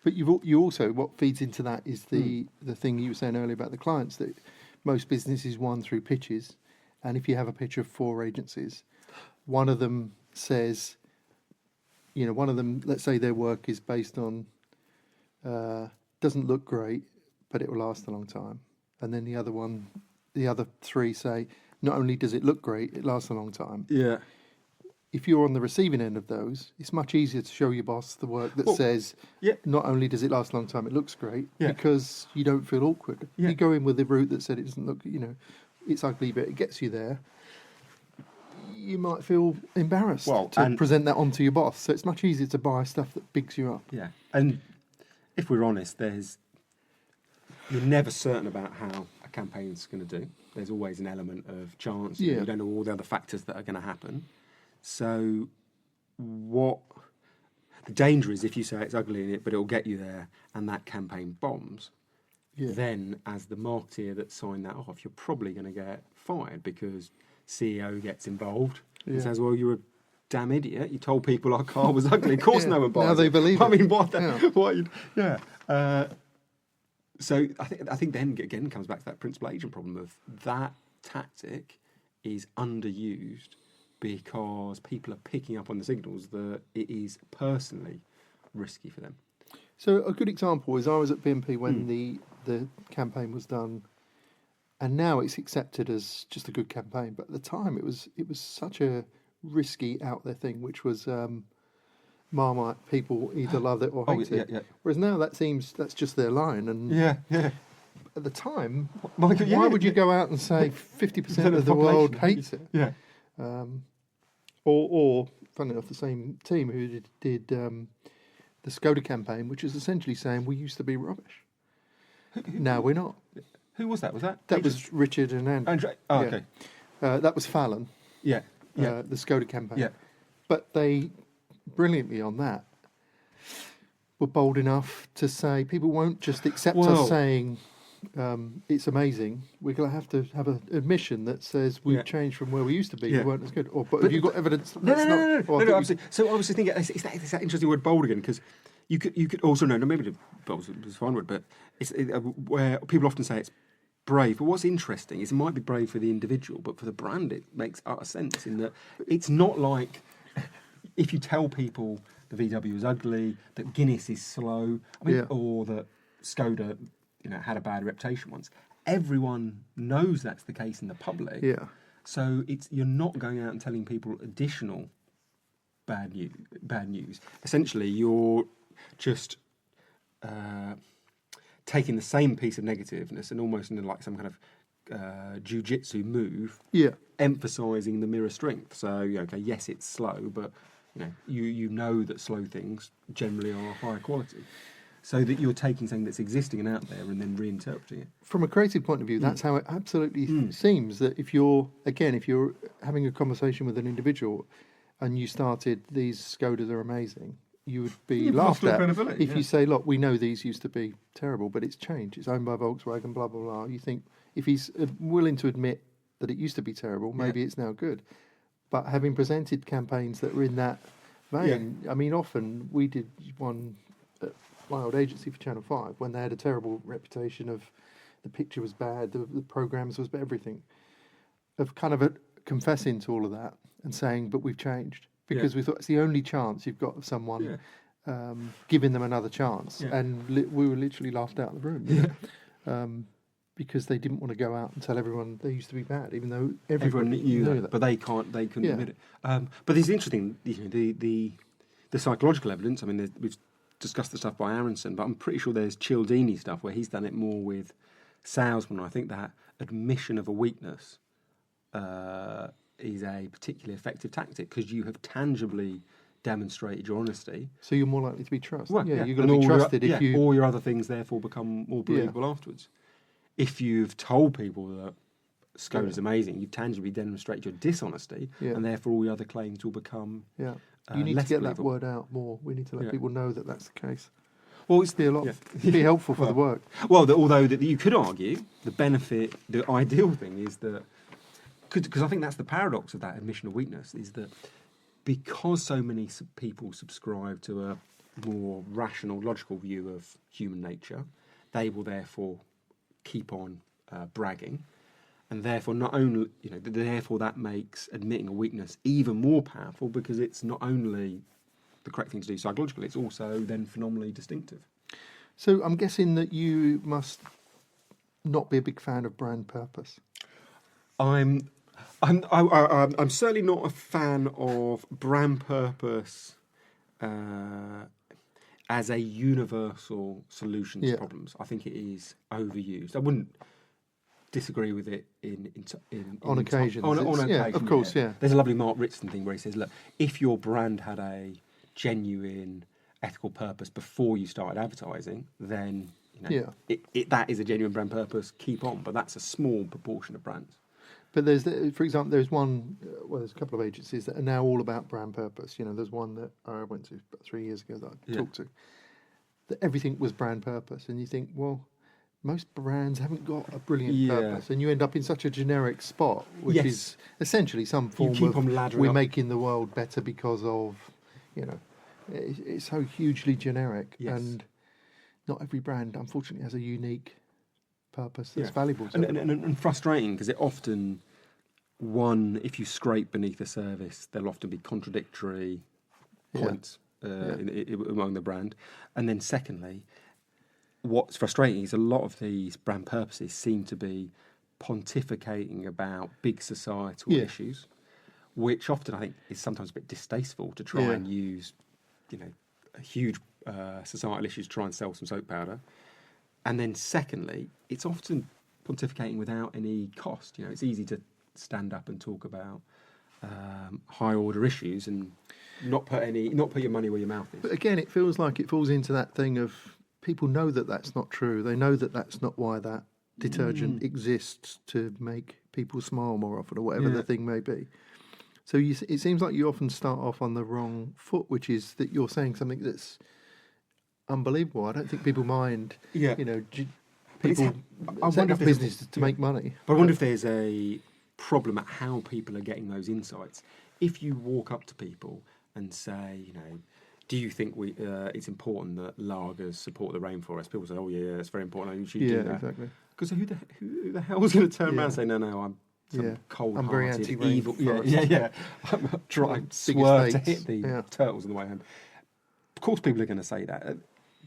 But you also, what feeds into that is the thing you were saying earlier about the clients, that most businesses won through pitches, and if you have a pitch of 4 agencies, one of them says, one of them, let's say their work is based on, doesn't look great, but it will last a long time. And then the other 3 say, not only does it look great, it lasts a long time. Yeah. If you're on the receiving end of those, it's much easier to show your boss the work that says, not only does it last a long time, it looks great, because you don't feel awkward. Yeah. You go in with the route that said it doesn't look, it's ugly, but it gets you there. You might feel embarrassed to present that onto your boss. So it's much easier to buy stuff that bigs you up. Yeah. And if we're honest, you're never certain about how a campaign's going to do. There's always an element of chance. You don't know all the other factors that are going to happen. So the danger is if you say it's ugly in it, but it'll get you there, and that campaign bombs, then as the marketeer that signed that off, you're probably going to get fired because CEO gets involved and says, well, you're a damn idiot. You told people our car was ugly. Of course no one buys it. Now they believe it. I mean, so I think then again comes back to that principal agent problem of that tactic is underused because people are picking up on the signals that it is personally risky for them. So a good example is I was at BNP when the campaign was done, and now it's accepted as just a good campaign. But at the time, it was such a risky out there thing, which was Marmite. People either love it or hate it. Yeah. Whereas now that's just their line. And at the time, why would you go out and say 50% of the world hates it? Yeah. Or funny enough, the same team who did the Skoda campaign, which is essentially saying we used to be rubbish. Now we're not. Who was that? That was Richard and Andrew. Oh, okay. That was Fallon. Yeah. The Skoda campaign. Yeah. But they, brilliantly on that, were bold enough to say people won't just accept us saying it's amazing. We're going to have an admission that says we've changed from where we used to be. We weren't as good. But have you got evidence? No, absolutely. So I was thinking, it's that interesting word bold again, because you could also maybe bold is a fine word, but it's where people often say it's brave. But what's interesting is it might be brave for the individual, but for the brand it makes utter sense in that it's not like if you tell people the VW is ugly, that Guinness is slow, or that Skoda had a bad reputation once. Everyone knows that's the case in the public. Yeah. So you're not going out and telling people additional bad news. Essentially, you're just taking the same piece of negativeness and almost in like some kind of jiu-jitsu move, emphasising the mirror strength. So, yes, it's slow, but you know that slow things generally are higher quality. So that you're taking something that's existing and out there and then reinterpreting it. From a creative point of view, that's how it absolutely seems that if you're having a conversation with an individual and you started, these Skodas are amazing, you would be laughed at if you say, look, we know these used to be terrible, but it's changed. It's owned by Volkswagen, blah, blah, blah. You think if he's willing to admit that it used to be terrible, maybe it's now good. But having presented campaigns that were in that vein, I mean, often we did one at my old agency for Channel 5 when they had a terrible reputation of the picture was bad, the programmes was bad, everything, of kind of confessing to all of that and saying, but we've changed. Because we thought it's the only chance you've got of someone giving them another chance. And we were literally laughed out of the room. Because they didn't want to go out and tell everyone they used to be bad, even though everyone knew that. But they couldn't admit it. But it's interesting, the psychological evidence. I mean, we've discuss the stuff by Aronson, but I'm pretty sure there's Cialdini stuff where he's done it more with salesmen. I think that admission of a weakness is a particularly effective tactic because you have tangibly demonstrated your honesty. So you're more likely to be trusted. Well, you're going to be trusted if you... all your other things therefore become more believable afterwards. If you've told people that Skoda's amazing, you've tangibly demonstrated your dishonesty, and therefore all your other claims will become you need to get believable. That word out more. We need to let people know that that's the case. Well, it's be a lot. It'd be helpful for the work. Well, although you could argue the benefit, the ideal thing is that, because I think that's the paradox of that admission of weakness, is that because so many people subscribe to a more rational, logical view of human nature, they will therefore keep on bragging, and therefore therefore that makes admitting a weakness even more powerful because it's not only the correct thing to do psychologically, it's also then phenomenally distinctive. So I'm guessing that you must not be a big fan of brand purpose. I'm certainly not a fan of brand purpose as a universal solution to problems. I think it is overused. I wouldn't disagree with it on occasions. On occasion, of course, There's a lovely Mark Ritson thing where he says, look, if your brand had a genuine ethical purpose before you started advertising, then that is a genuine brand purpose. Keep on, but that's a small proportion of brands. But for example, there's a couple of agencies that are now all about brand purpose. There's one that I went to about 3 years ago that I talked to, that everything was brand purpose, and you think, well, most brands haven't got a brilliant purpose, and you end up in such a generic spot, which is essentially some form of we're making the world better because of, it's so hugely generic, and not every brand, unfortunately, has a unique purpose that's valuable to and frustrating because it often, if you scrape beneath the surface, there'll often be contradictory points among the brand, and then secondly, what's frustrating is a lot of these brand purposes seem to be pontificating about big societal issues, which often I think is sometimes a bit distasteful to try and use, huge societal issues to try and sell some soap powder. And then secondly, it's often pontificating without any cost. It's easy to stand up and talk about high order issues and not put your money where your mouth is. But again, it feels like it falls into that thing of people know that that's not true. They know that that's not why that detergent exists, to make people smile more often or whatever the thing may be. So it seems like you often start off on the wrong foot, which is that you're saying something that's unbelievable. I don't think people mind. People set up business to make money. But I wonder if there's a problem at how people are getting those insights. If you walk up to people and say, do you think it's important that lagers support the rainforest? People say, oh yeah, it's very important. You should do that. Exactly. Because who the hell is going to turn around and say, no, I'm cold-hearted, evil. I'm trying to swerve to hit the turtles on the way home. Of course, people are going to say that.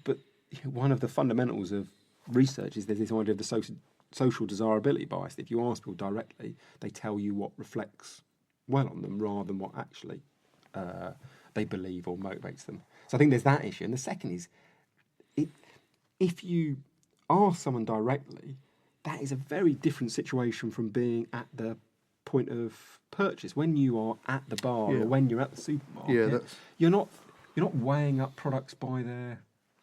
But one of the fundamentals of research is there's this idea of the social desirability bias. If you ask people directly, they tell you what reflects well on them rather than what actually they believe or motivates them. So I think there's that issue. And the second is, if you ask someone directly, that is a very different situation from being at the point of purchase. When you are at the bar or when you're at the supermarket, you're not weighing up products by their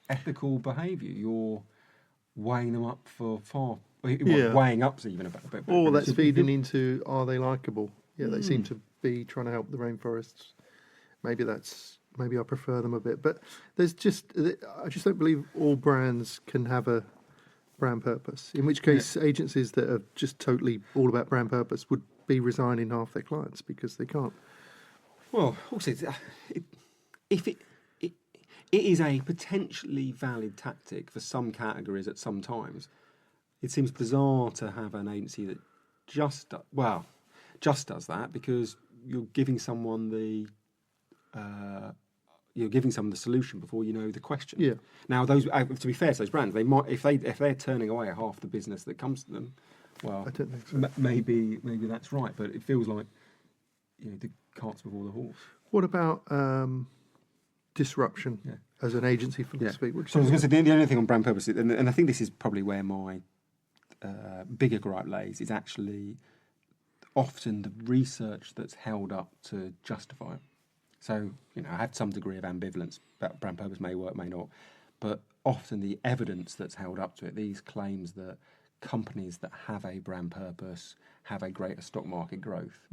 ethical behaviour. You're weighing them up for weighing up's even a bit. Or that's feeding into, are they likeable? Yeah, they seem to be trying to help the rainforests. Maybe I prefer them a bit, but I just don't believe all brands can have a brand purpose. In which case, agencies that are just totally all about brand purpose would be resigning half their clients because they can't. Well, also, if it is a potentially valid tactic for some categories at some times, it seems bizarre to have an agency that just does that because you're giving someone the solution before you know the question. Yeah. Now, those, to be fair to those brands, they might, if they're turning away half the business that comes to them, well, I don't think so. Maybe that's right, but it feels like the cart's before the horse. What about disruption? as an agency from the speak. So I was going to say the only thing on brand purpose, and I think this is probably where my bigger gripe lays, is actually often the research that's held up to justify it. So, I have some degree of ambivalence about brand purpose, may work, may not, but often the evidence that's held up to it, these claims that companies that have a brand purpose have a greater stock market growth.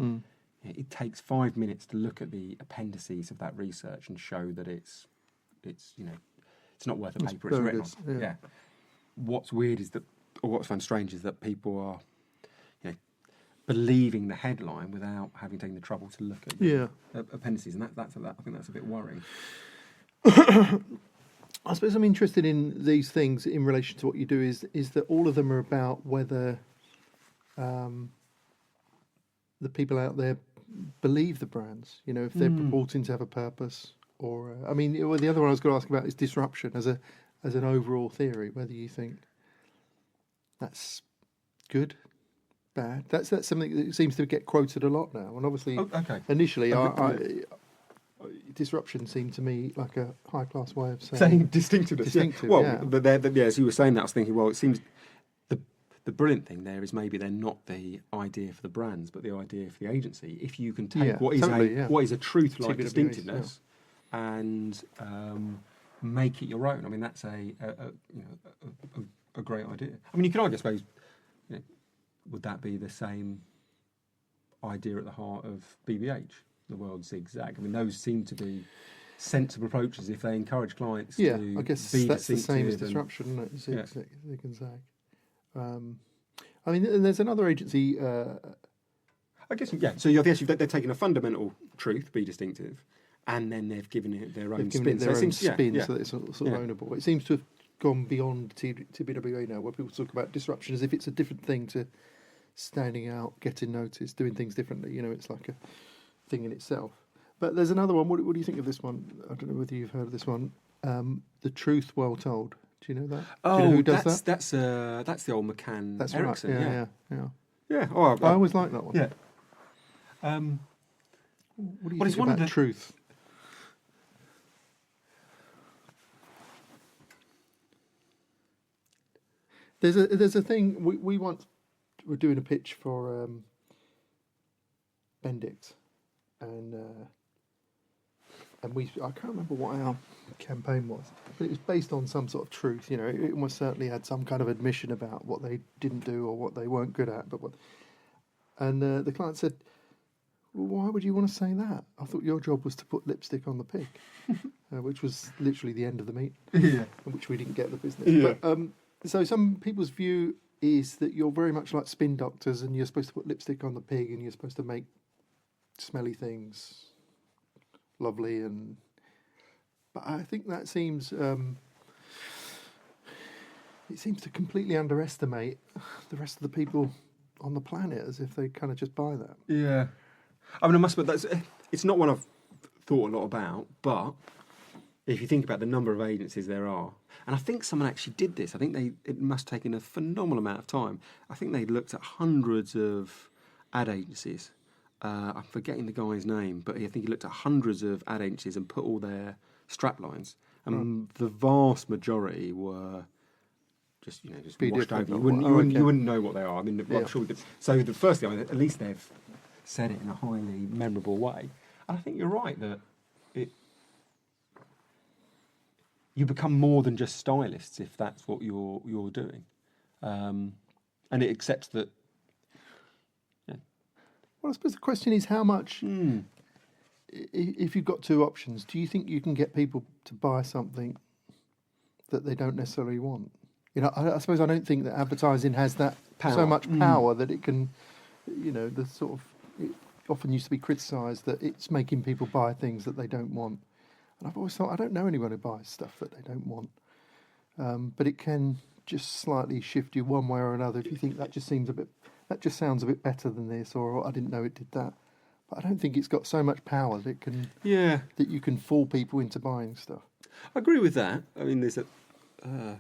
It takes 5 minutes to look at the appendices of that research and show that it's not worth the paper it's written on. Yeah. What's weird is that, or what's found strange is that people are, believing the headline without having taken the trouble to look at the appendices, and I think that's a bit worrying. I suppose I'm interested in these things in relation to what you do. Is that all of them are about whether the people out there believe the brands? If they're purporting to have a purpose, or the other one I was going to ask about is disruption as an overall theory. Whether you think that's good, bad. That's something that seems to get quoted a lot now. And obviously, initially, disruption seemed to me like a high-class way of saying distinctiveness. But as you were saying that, I was thinking, it seems the brilliant thing there is maybe they're not the idea for the brands, but the idea for the agency. If you can take what is a truth like distinctiveness and make it your own, that's a great idea. You can argue, I suppose, would that be the same idea at the heart of BBH, the world zigzag? Those seem to be sensible approaches if they encourage clients to I guess be that's the same as disruption, isn't it? Zig and zag. And there's another agency. I guess, So they're taking a fundamental truth, be distinctive, and then they've given it their own spin. So that it's sort of ownable. It seems to have gone beyond TBWA now, where people talk about disruption as if it's a different thing to standing out, getting noticed, doing things differently. It's like a thing in itself. But there's another one. What do you think of this one? I don't know whether you've heard of this one. The Truth Well Told. Do you know that? Oh, do you know who does that? That's the old McCann. That's Erickson, right. Yeah. I always like that one. Yeah. What do you think about truth? There's a thing we once were doing a pitch for Bendix, and I can't remember what our campaign was, but it was based on some sort of truth. It almost certainly had some kind of admission about what they didn't do or what they weren't good at. And the client said, "Well, why would you want to say that? I thought your job was to put lipstick on the pig," which was literally the end of the meet, in which we didn't get the business. Yeah. But, so some people's view is that you're very much like spin doctors, and you're supposed to put lipstick on the pig, and you're supposed to make smelly things lovely. But I think that seems it seems to completely underestimate the rest of the people on the planet, as if they kind of just buy that. Yeah, I must admit it's not one I've thought a lot about, but if you think about the number of agencies there are, and I think someone actually did this. I think it must have taken a phenomenal amount of time. I think they looked at hundreds of ad agencies. I'm forgetting the guy's name, but I think he looked at hundreds of ad agencies and put all their strap lines, and the vast majority were just washed over. You wouldn't know what they are. I'm sure. So the first thing, at least they've said it in a highly memorable way. And I think you're right that you become more than just stylists if that's what you're doing, and it accepts that. Well, I suppose the question is how much. If you've got two options, do you think you can get people to buy something that they don't necessarily want? I suppose I don't think that advertising has that so much power that it can. The sort of it often used to be criticised that it's making people buy things that they don't want. And I've always thought, I don't know anyone who buys stuff that they don't want. But it can just slightly shift you one way or another if you think that just sounds a bit better than this, or I didn't know it did that. But I don't think it's got so much power that it can that you can fool people into buying stuff. I agree with that. There's a I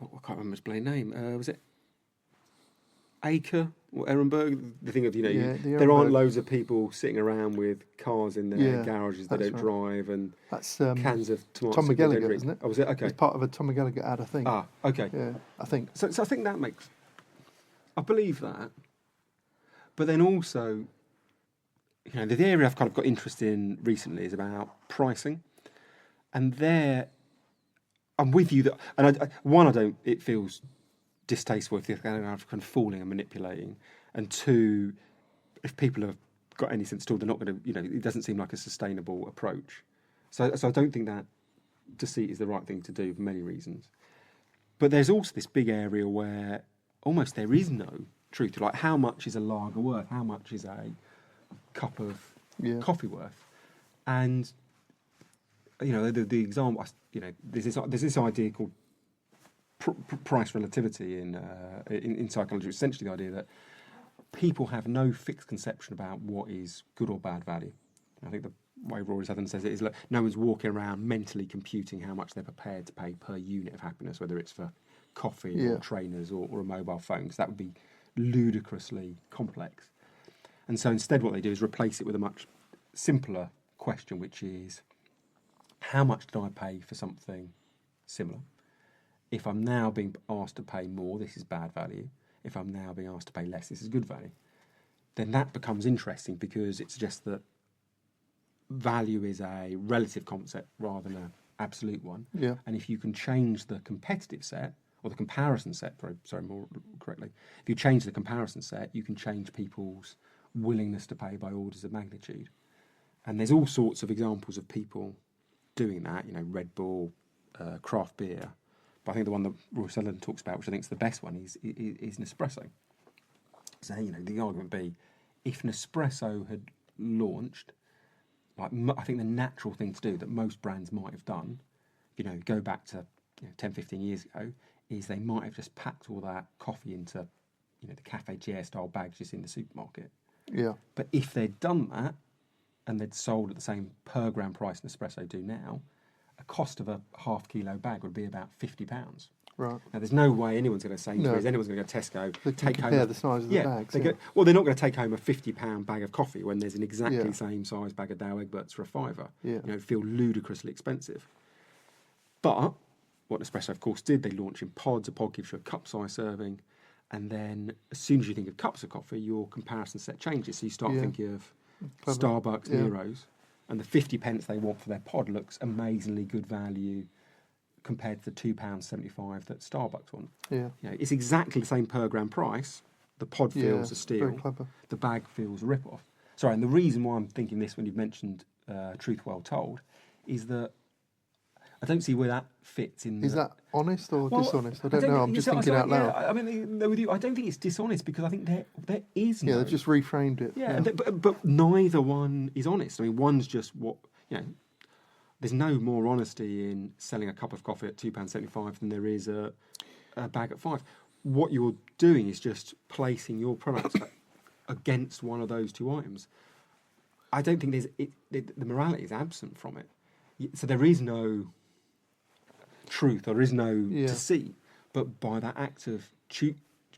can't remember his bloody name. Was it Acre or Ehrenberg, the thing of, the there aren't Ehrenberg. loads of people sitting around with cars in their garages they don't drive and that's cans of tomato Tom soup they don't McGilligan, drink. isn't it? Oh, was it? Okay. It's part of a Tom McGilligan ad, I think. Ah, okay. Yeah, I think. So I think that makes... I believe that. But then also, the area I've kind of got interested in recently is about pricing. And there, I'm with you that... And it feels distasteful if they're kind of fooling and manipulating. And two, if people have got any sense at all, they're not going to... it doesn't seem like a sustainable approach. So I don't think that deceit is the right thing to do for many reasons. But there's also this big area where almost there is no truth to, like, how much is a lager worth? How much is a cup of coffee worth? And, the example, there's this idea called price relativity in psychology. It's essentially the idea that people have no fixed conception about what is good or bad value. I think the way Rory Southern says it is, like, no one's walking around mentally computing how much they're prepared to pay per unit of happiness, whether it's for coffee or trainers or a mobile phone, because that would be ludicrously complex. And so instead what they do is replace it with a much simpler question, which is, how much did I pay for something similar? If I'm now being asked to pay more, this is bad value. If I'm now being asked to pay less, this is good value. Then that becomes interesting because it suggests that value is a relative concept rather than an absolute one. Yeah. And if you can change the competitive set, or the comparison set, more correctly, if you change the comparison set, you can change people's willingness to pay by orders of magnitude. And there's all sorts of examples of people doing that, Red Bull, craft beer. But I think the one that Roy Sutherland talks about, which I think is the best one, is Nespresso. So, the argument would be, if Nespresso had launched, I think the natural thing to do that most brands might have done, go back to 10, 15 years ago, is they might have just packed all that coffee into, the Café Gier style bags just in the supermarket. Yeah. But if they'd done that and they'd sold at the same per gram price Nespresso do now, a cost of a half kilo bag would be about £50. Right. Now, there's no way anyone's going to say, anyone's going to go to Tesco, they take compare home the size of the bags. they're not going to take home a £50 bag of coffee when there's an exactly same size bag of Dow Egberts for a £5. Yeah. It'd feel ludicrously expensive. But what Nespresso, of course, did, they launched in pods. A pod gives you a cup-size serving. And then as soon as you think of cups of coffee, your comparison set changes. So you start thinking of Starbucks, Nero's, and the 50 pence they want for their pod looks amazingly good value compared to the £2.75 that Starbucks want. Yeah. It's exactly the same per gram price. The pod feels a steal. Very clever. The bag feels a rip-off. Sorry, and the reason why I'm thinking this when you've mentioned Truth Well Told is that I don't see where that fits in. Is that honest or dishonest? I don't know. I'm just thinking out loud. I mean, I don't think it's dishonest because I think there is no... Yeah, they've just reframed it. Yeah, but neither one is honest. I mean, one's just what... there's no more honesty in selling a cup of coffee at £2.75 than there is a bag at £5. What you're doing is just placing your products against one of those two items. I don't think the morality is absent from it. So there is no truth, there is no deceit, but by that act of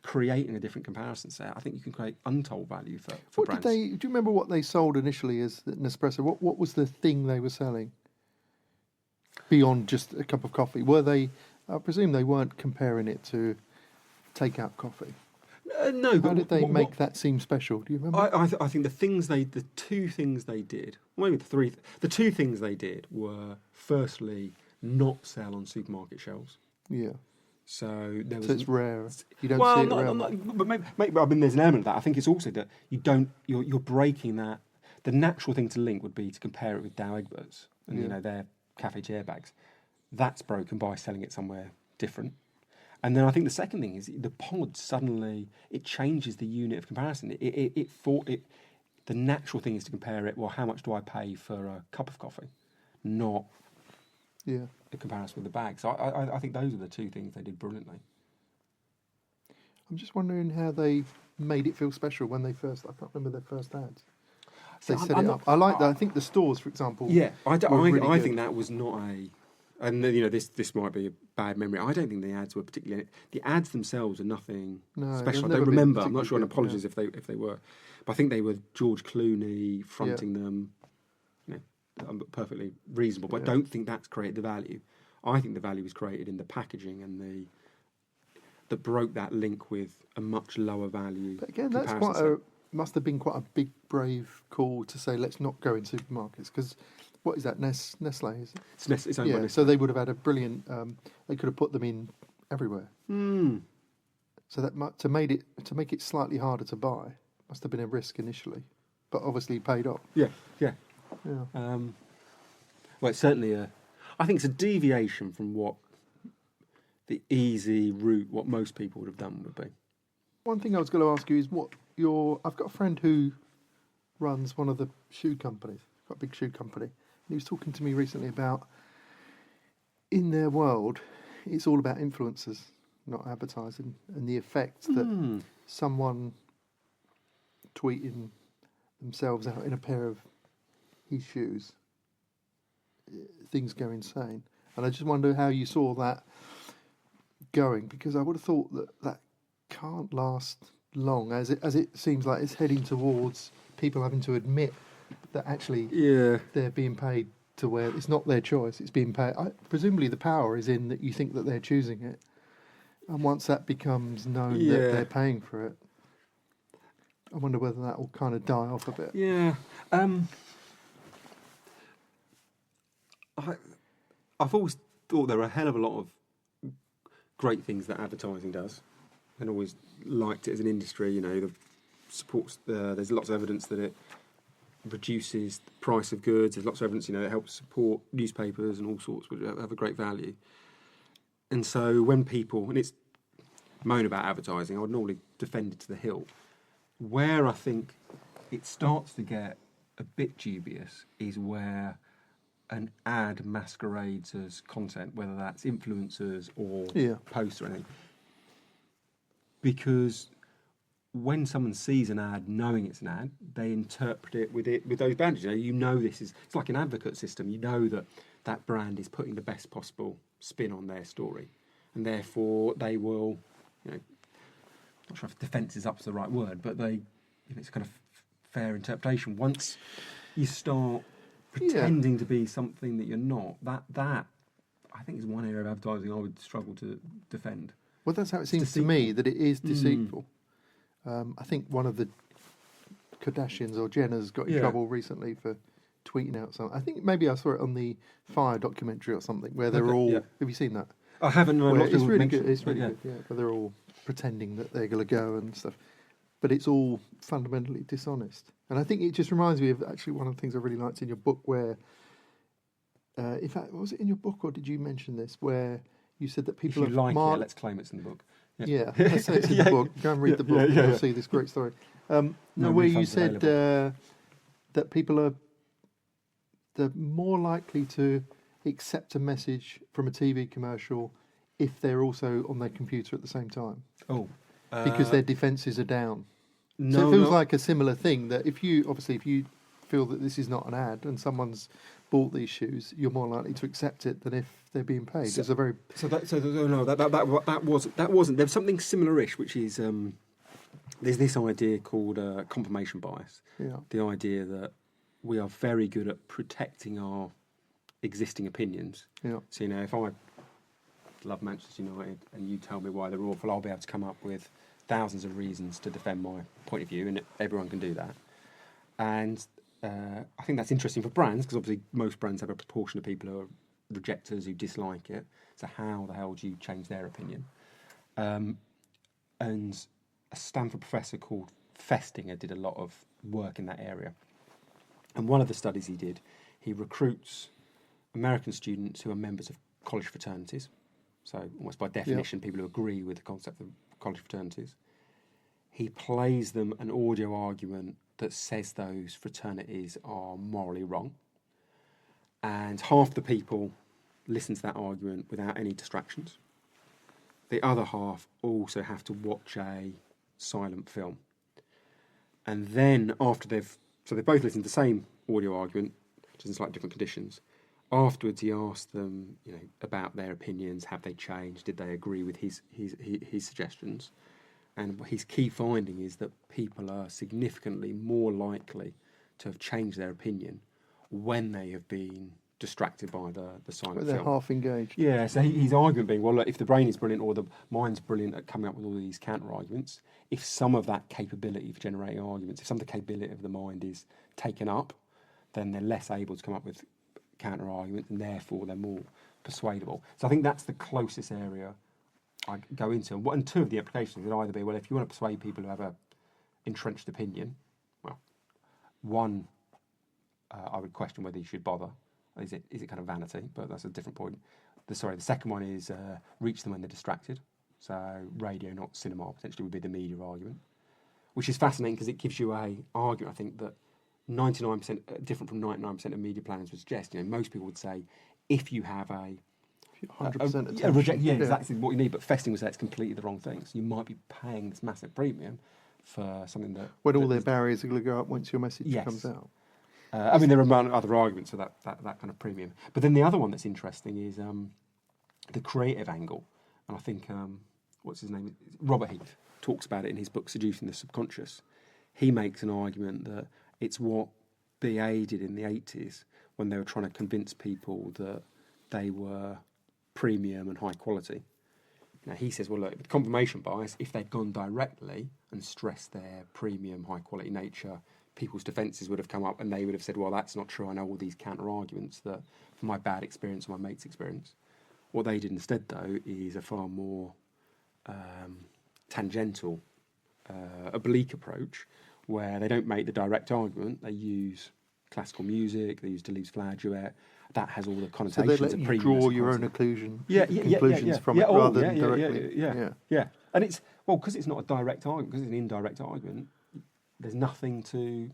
creating a different comparison set, I think you can create untold value for brands. Do you remember what they sold initially as Nespresso? What was the thing they were selling beyond just a cup of coffee? I presume they weren't comparing it to take-out coffee. No, but how did they make that seem special? Do you remember? I think the two things they did, maybe the two things they did were, firstly, not sell on supermarket shelves. Yeah. So there was. So it's rare. You don't see it around. But maybe I mean, there's an element of that. I think it's also that you're breaking that. The natural thing to link would be to compare it with Dow Egberts and their Café Gier bags. That's broken by selling it somewhere different. And then I think the second thing is the pod suddenly, it changes the unit of comparison. The natural thing is to compare it, well, how much do I pay for a cup of coffee? Not a comparison with the bag. So I think those are the two things they did brilliantly. I'm just wondering how they made it feel special when I can't remember their first ads. They set it up. I like that. I think the stores, for example. Yeah, I really think that was not a... And, this might be bad memory. I don't think the ads were particularly. The ads themselves are nothing special. I never don't been remember. I'm not sure, and particularly apologies if they were. But I think they were George Clooney fronting them. Perfectly reasonable. But I don't think that's created the value. I think the value was created in the packaging and that broke that link with a much lower value. But again, that's must have been quite a big, brave call to say, let's not go in supermarkets, because what is that, Nestle? Is it? It's owned by Nestle. So they would have had a brilliant, they could have put them in everywhere. So that to make it slightly harder to buy must have been a risk initially, but obviously paid off. Yeah. Yeah. Well, it's certainly I think it's a deviation from what the easy route, what most people would have done would be. One thing I was going to ask you is I've got a friend who runs one of the shoe companies, got a big shoe company, and he was talking to me recently about, in their world, it's all about influencers, not advertising, and the effect that someone tweeting themselves out in a pair of his shoes, things go insane. And I just wonder how you saw that going, because I would have thought that can't last long, as it seems like it's heading towards people having to admit that actually they're being paid to wear. It's not their choice; it's being paid. Presumably, the power is in that you think that they're choosing it, and once that becomes known that they're paying for it, I wonder whether that will kind of die off a bit. Yeah. I've always thought there are a hell of a lot of great things that advertising does, and always liked it as an industry. The supports. There's lots of evidence that it reduces the price of goods. There's lots of evidence, it helps support newspapers and all sorts, which have a great value. And so when people, and it's moan about advertising, I would normally defend it to the hilt. Where I think it starts to get a bit dubious is where an ad masquerades as content, whether that's influencers or posts or anything. Because when someone sees an ad knowing it's an ad, they interpret it with those boundaries. It's like an advocate system. You know that brand is putting the best possible spin on their story. And therefore they will, not sure if defence is up to the right word, but it's a kind of fair interpretation. Once you start pretending to be something that you're not, that I think is one area of advertising I would struggle to defend. Well, that's how it seems to me, that it is deceitful. I think one of the Kardashians or Jenners got in trouble recently for tweeting out something. I think maybe I saw it on the Fire documentary or something, where they're all... Yeah. Have you seen that? I haven't. It's really good. It's really good, where they're all pretending that they're going to go and stuff. But it's all fundamentally dishonest. And I think it just reminds me of actually one of the things I really liked in your book where... in fact, was it in your book or did you mention this, where you said that people... If you like it, let's claim it's in the book. Yeah, let's say it's in the book. Go and read the book and you'll see this great story. Where you said that people are they're more likely to accept a message from a TV commercial if they're also on their computer at the same time. Oh. Because their defences are down. No, so it feels like a similar thing, that if you feel that this is not an ad and someone's bought these shoes, you're more likely to accept it than if they're being paid. That wasn't. There's something similar-ish, which is there's this idea called confirmation bias. Yeah. The idea that we are very good at protecting our existing opinions. Yeah. So if I love Manchester United and you tell me why they're awful, I'll be able to come up with thousands of reasons to defend my point of view, and everyone can do that. And I think that's interesting for brands, because obviously most brands have a proportion of people who are rejectors, who dislike it. So how the hell do you change their opinion? And a Stanford professor called Festinger did a lot of work in that area. And one of the studies he did, he recruits American students who are members of college fraternities. So almost by definition, people who agree with the concept of college fraternities. He plays them an audio argument that says those fraternities are morally wrong. And half the people listen to that argument without any distractions. The other half also have to watch a silent film. And then after they've both listened to the same audio argument, just in slightly different conditions, afterwards he asked them, about their opinions. Have they changed? Did they agree with his suggestions? And his key finding is that people are significantly more likely to have changed their opinion when they have been distracted by the silent But they're film. half engaged. Yeah, so his argument being, well, look, if the brain is brilliant or the mind's brilliant at coming up with all these counter-arguments, if some of that capability for generating arguments, if some of the capability of the mind is taken up, then they're less able to come up with counter-arguments, and therefore they're more persuadable. So I think that's the closest area I go into. And two of the applications would either be, well, if you want to persuade people who have a entrenched opinion, well, one, I would question whether you should bother. Is it kind of vanity? But that's a different point. The second one is reach them when they're distracted. So radio, not cinema, potentially would be the media argument, which is fascinating because it gives you a argument, I think, that 99% different from 99% of media planners would suggest. Most people would say if you have 100% attention. Exactly what you need. But Festing would say it's completely the wrong thing. So you might be paying this massive premium for something that... When all their barriers are going to go up once your message comes out. There are other arguments for that kind of premium. But then the other one that's interesting is the creative angle. And I think, what's his name? Robert Heath talks about it in his book, Seducing the Subconscious. He makes an argument that it's what BA did in the 80s when they were trying to convince people that they were premium and high quality. Now, he says, well, look, with confirmation bias, if they'd gone directly and stressed their premium, high quality nature, people's defences would have come up and they would have said, well, that's not true. I know all these counter-arguments that from my bad experience or my mate's experience. What they did instead, though, is a far more tangential, oblique approach where they don't make the direct argument. They use classical music, they use Deleuze's Flower Duet. That has all the connotations so they let you draw your own conclusions from it rather than directly. Yeah. And it's, because it's not a direct argument, because it's an indirect argument, there's nothing to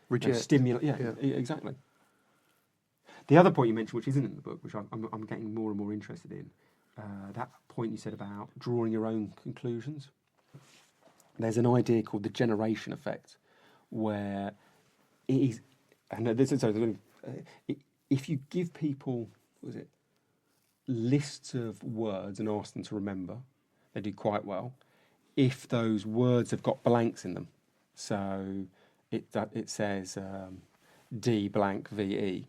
reject. Stimulate. Yeah, exactly. The other point you mentioned, which isn't in the book, which I'm getting more and more interested in, that point you said about drawing your own conclusions. There's an idea called the generation effect, where it is, and if you give people, lists of words and ask them to remember, they do quite well. If those words have got blanks in them, so it says D blank VE.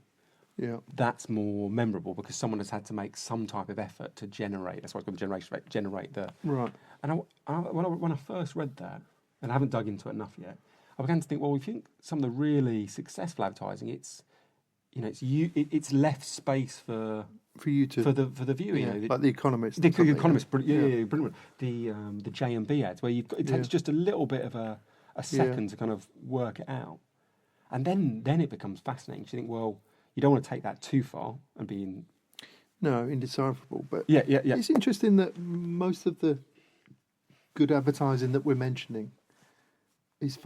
Yeah, that's more memorable because someone has had to make some type of effort to generate. That's why it's called the generation effect. Generate the right. And when I first read that, and I haven't dug into it enough yet, I began to think, well, if you think some of the really successful advertising, it's left space for you to for the viewer. Like The Economist. The Economist, brilliant. The J&B ads where it takes just a little bit of a second to kind of work it out, and then it becomes fascinating. You think, well, you don't want to take that too far and be indecipherable. But yeah. It's interesting that most of the good advertising that we're mentioning is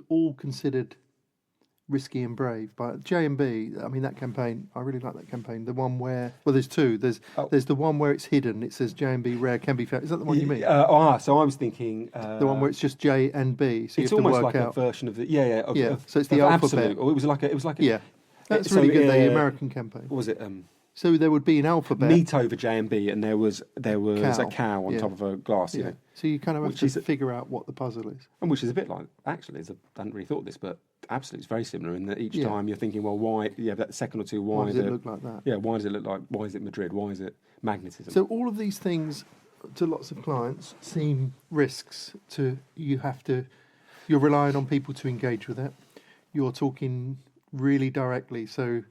all considered risky and brave. But J&B, I mean, that campaign, I really like that campaign. The one where, there's two. There's the one where it's hidden. It says J&B rare can be found. Is that the one you mean? So I was thinking the one where it's just J and B. So it's you have almost to work like out. a version of the so it's the alphabet. Absolute, or it was like a yeah. That's really good. The American campaign. What was it? So there would be an alphabet. Meat over J&B, and there was a cow on top of a glass. Yeah. So you kind of have to figure out what the puzzle is. And which is a bit like, actually, I hadn't really thought this, but absolutely it's very similar in that each time you're thinking, well, why? Yeah, that second or two, why does it look like that? Yeah, why does it look like? Why is it Madrid? Why is it magnetism? So all of these things, to lots of clients, seem risks. You're relying on people to engage with it. You're talking really directly. So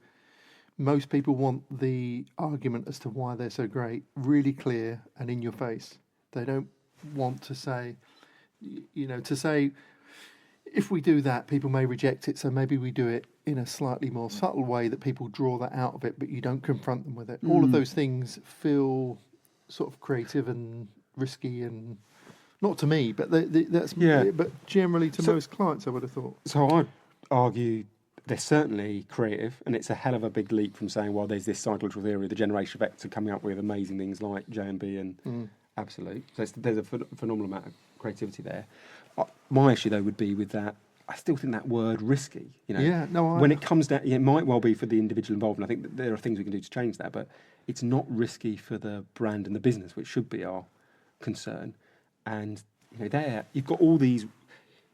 most people want the argument as to why they're so great really clear and in your face. They don't want to say, if we do that, people may reject it, so maybe we do it in a slightly more subtle way that people draw that out of it, but you don't confront them with it. All of those things feel sort of creative and risky, and not to me, but but generally to most clients, I would have thought. So I argue they're certainly creative, and it's a hell of a big leap from saying, well, there's this psychological theory, the generation effect, to coming up with amazing things like J&B and Absolute. So there's a phenomenal amount of creativity there. My issue, though, would be with that I still think that word risky. When it comes down, it might well be for the individual involved, and I think that there are things we can do to change that, but it's not risky for the brand and the business, which should be our concern. And there you've got all these.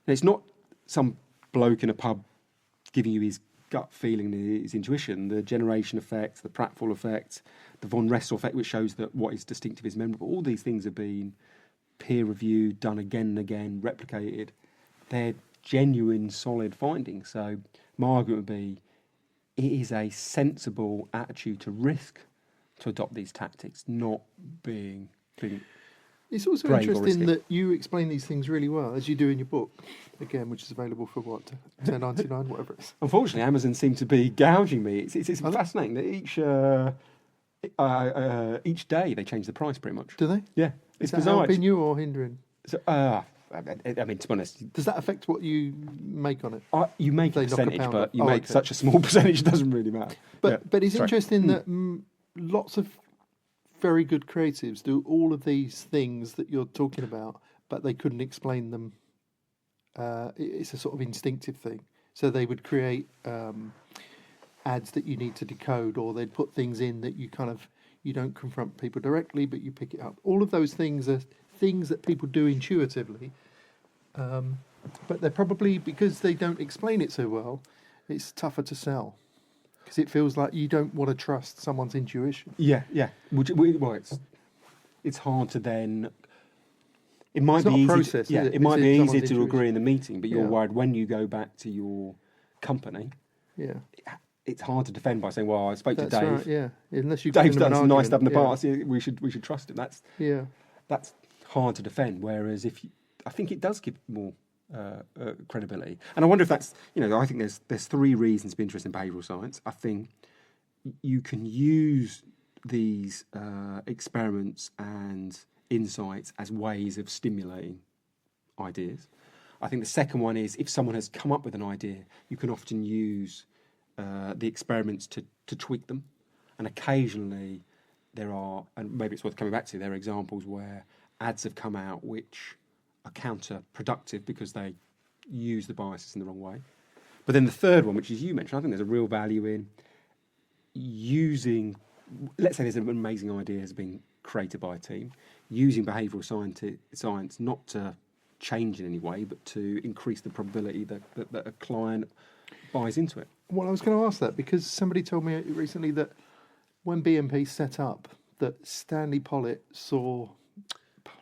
It's not some bloke in a pub giving you his gut feeling, his intuition. The generation effect, the pratfall effect, the von Ressel effect, which shows that what is distinctive is memorable. All these things have been peer reviewed, done again and again, replicated. They're genuine, solid findings. So my argument would be, it is a sensible attitude to risk to adopt these tactics, not being It's also brave or interesting risky. that you explain these things really well, as you do in your book, again, which is available for what, $10.99, whatever it is. Unfortunately, Amazon seem to be gouging me. It's fascinating that each day they change the price pretty much. Do they? Yeah, Is it's that bizarre. helping you or hindering? So, I mean, to be honest, Does that affect what you make on it? you make a They knock a percentage, pound but off. you Oh, make okay. such a small percentage, it doesn't really matter. But it's Sorry. interesting that lots of very good creatives do all of these things that you're talking about, but they couldn't explain them. It's a sort of instinctive thing. So they would create ads that you need to decode, or they'd put things in that you don't confront people directly, but you pick it up. All of those things are things that people do intuitively, but they're probably, because they don't explain it so well, it's tougher to sell. Because it feels like you don't want to trust someone's intuition. Yeah. It's hard to then. It might It's be not a easy. process, Yeah, is it? it might It's be easier someone's to agree intuition. in the meeting, but you're Yeah. worried when you go back to your company. Yeah, It's hard to defend by saying, "Well, I spoke that's to Dave. right. Yeah, unless you Dave's done some nice stuff in the yeah. past. We should trust him." Yeah, That's hard to defend. Whereas I think it does give more credibility. And I wonder if that's, I think there's three reasons to be interested in behavioural science. I think you can use these experiments and insights as ways of stimulating ideas. I think the second one is, if someone has come up with an idea, you can often use the experiments to tweak them. And occasionally there are, and maybe it's worth coming back to, there are examples where ads have come out which are counterproductive because they use the biases in the wrong way. But then the third one, which is you mentioned, I think there's a real value in using, let's say there's an amazing idea has been created by a team, using behavioural science not to change in any way, but to increase the probability that a client buys into it. well, I was going to ask that because somebody told me recently that when BMP set up, that Stanley Pollitt saw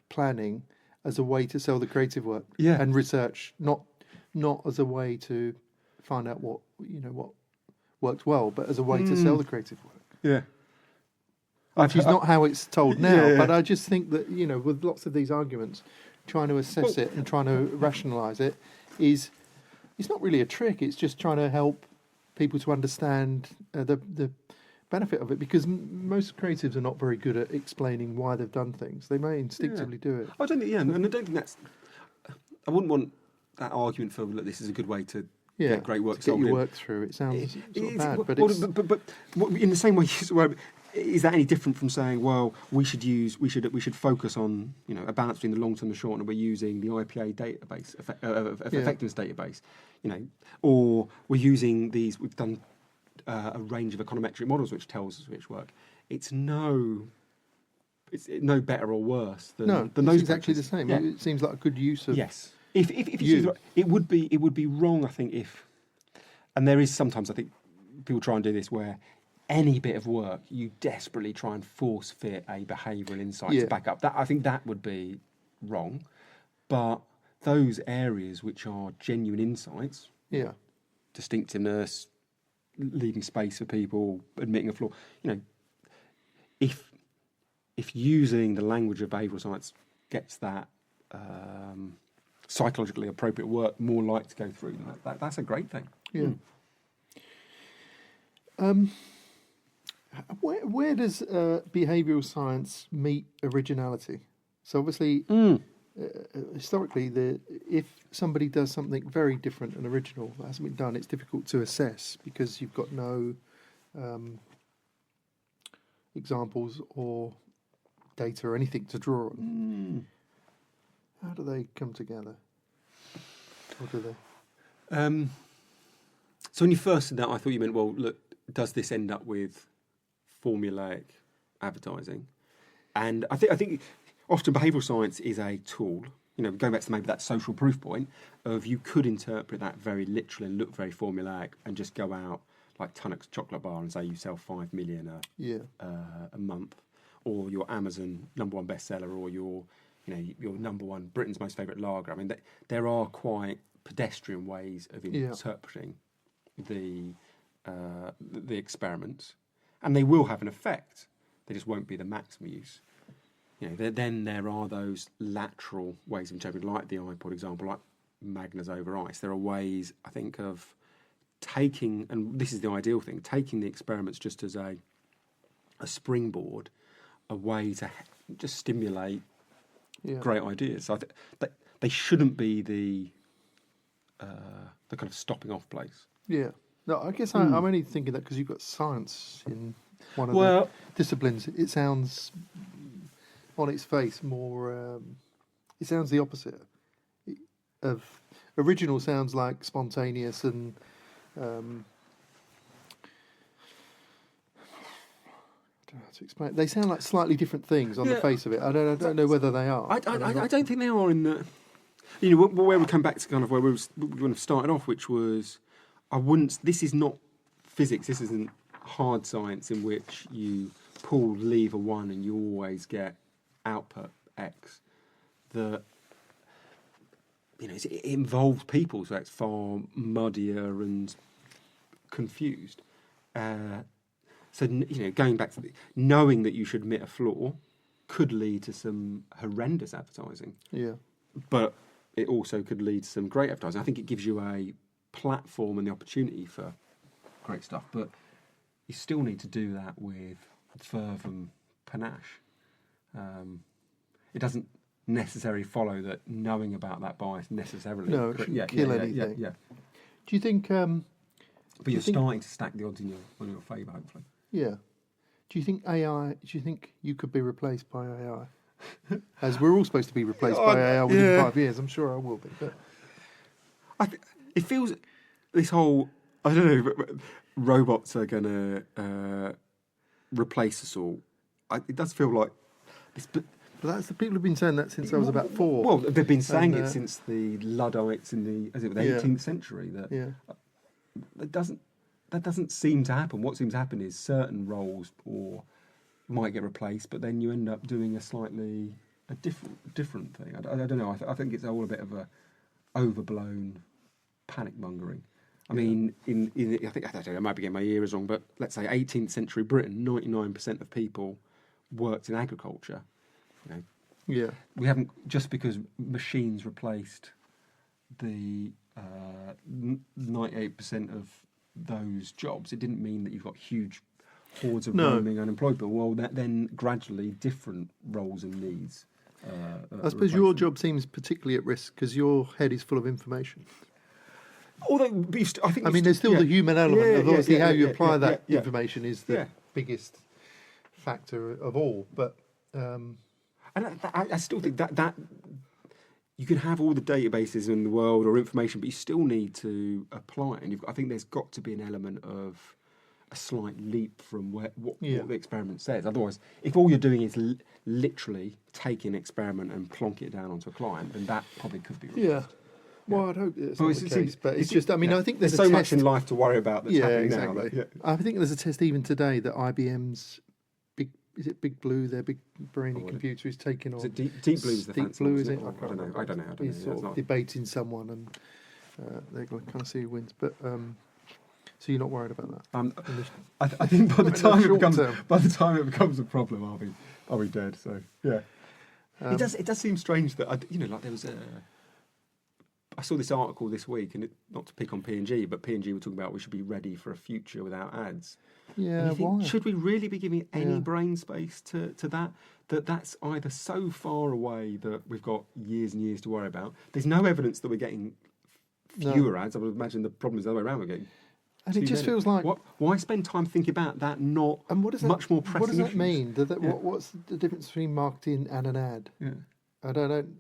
planning as a way to sell the creative work, Yeah. and research, not as a way to find out what worked well, but as a way to sell the creative work. Yeah. Which is not how it's told now, Yeah. but I just think that, with lots of these arguments, trying to assess it and trying to rationalise it it's not really a trick, it's just trying to help people to understand the benefit of it, because most creatives are not very good at explaining why they've done things. They may instinctively do it. I don't think, and I don't think that's, I wouldn't want that argument for, look, this is a good way to get great work to get sold your in. work through. It sounds sort of bad, but well, it's... but in the same way, is that any different from saying, well, we should focus on a balance between the long term and the short, and we're using the IPA database, effectiveness database, or we're using these. We've done a range of econometric models which tells us which work. It's no better or worse than No, than it's those exactly approaches. the same. Yeah. It seems like a good use of... Yes. If it would be wrong, I think, if, and there is sometimes, I think people try and do this where any bit of work you desperately try and force fit a behavioural insight to back up. That, I think that would be wrong. But those areas which are genuine insights, distinctiveness, leaving space for people, admitting a flaw, if using the language of behavioural science gets that psychologically appropriate work more likely to go through, that's a great thing. Yeah. Where does behavioural science meet originality? So obviously, historically, if somebody does something very different and original that hasn't been done, it's difficult to assess because you've got no examples or data or anything to draw on. How do they come together? Or do they? So when you first said that, I thought you meant, well, look, does this end up with formulaic advertising? And I think often behavioural science is a tool. You know, going back to maybe that social proof point of you could interpret that very literally and look very formulaic and just go out like Tunnock's chocolate bar and say you sell 5 million a month, or your Amazon #1 bestseller, or your #1 Britain's most favourite lager. I mean, there are quite pedestrian ways of interpreting the experiments, and they will have an effect. They just won't be the maximum use. You know, then there are those lateral ways of interpreting, like the iPod example, like Magners over ice. There are ways, I think, of taking, and this is the ideal thing, taking the experiments just as a springboard, a way to just stimulate great ideas. So they shouldn't be the kind of stopping off place. Yeah. No, I guess I'm only thinking that because you've got science in one of the disciplines. It sounds, on its face, more. It sounds the opposite. Of original sounds like spontaneous and. I don't know how to explain. They sound like slightly different things on the face of it. I don't know whether they are. I don't think they are in the. You know, where we come back to kind of where we would have started off, which was, this is not physics. This isn't hard science in which you pull lever 1 and you always get output X. It involves people, so it's far muddier and confused. So, going back to knowing that you should admit a flaw could lead to some horrendous advertising. Yeah. But it also could lead to some great advertising. I think it gives you a platform and the opportunity for great stuff, but you still need to do that with verve and panache. It doesn't necessarily follow that knowing about that bias necessarily kill anything. Yeah. Do you think? But you're starting to stack the odds in your favour, hopefully. Yeah. Do you think AI? Do you think you could be replaced by AI? As we're all supposed to be replaced by AI within 5 years. I'm sure I will be. But it feels this whole, I don't know, robots are going to replace us all. It does feel like this. But that's the people have been saying that since I was about 4. Well, they've been saying it since the Luddites in the 18th century. That doesn't seem to happen. What seems to happen is certain roles might get replaced, but then you end up doing a different thing. I don't know. I think it's all a bit of a overblown panic mongering. I mean, I don't know, I might be getting my ears wrong, but let's say 18th century Britain, 99% of people worked in agriculture. We haven't, just because machines replaced the 98% of those jobs, it didn't mean that you've got huge hordes of roaming unemployed people. Well, then gradually different roles and needs. I suppose your job seems particularly at risk because your head is full of information. Although, there's still the human element of obviously how you apply that information is the biggest factor of all. But and I still think that you can have all the databases in the world or information, but you still need to apply it. And I think there's got to be an element of a slight leap from what the experiment says. Otherwise, if all you're doing is literally take an experiment and plonk it down onto a client, then that probably could be replaced. Yeah. Well, I'd hope it's not the case, but it's just, I think there's so much in life to worry about that's happening now. I think there's a test even today that IBM's Big Blue, their big brainy computer is taking on. Is it Deep Blue? Is the Deep Blue, is it? I don't know. He's sort of debating someone, and they're going to kind of see who wins. But so you're not worried about that? I think by the time it becomes a problem, I'll be dead. So yeah, it does seem strange that there was I saw this article this week, and not to pick on P&G, but P&G were talking about we should be ready for a future without ads. Yeah, why? Should we really be giving any brain space to that? That's either so far away that we've got years and years to worry about. There's no evidence that we're getting fewer ads. I would imagine the problem is the other way around. We're getting and it just feels like why spend time thinking about that? Much more pressing. What does that issues? mean? What's the difference between marketing and an ad? I don't.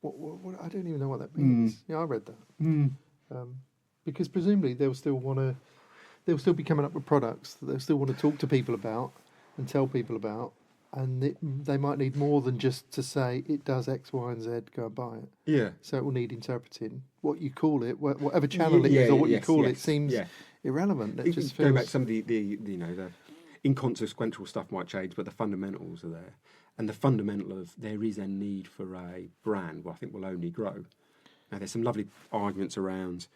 What I don't even know what that means. Yeah, I read that. Because presumably they'll still be coming up with products that they'll still want to talk to people about and tell people about, and they might need more than just to say it does X, Y, and Z. Go and buy it. Yeah. So it will need interpreting. What you call it, whatever channel it is, or what you call it, seems irrelevant. It just feels... Going back to some of the inconsequential stuff might change, but the fundamentals are there. And the fundamental of there is a need for a brand, I think will only grow. Now, there's some lovely arguments around,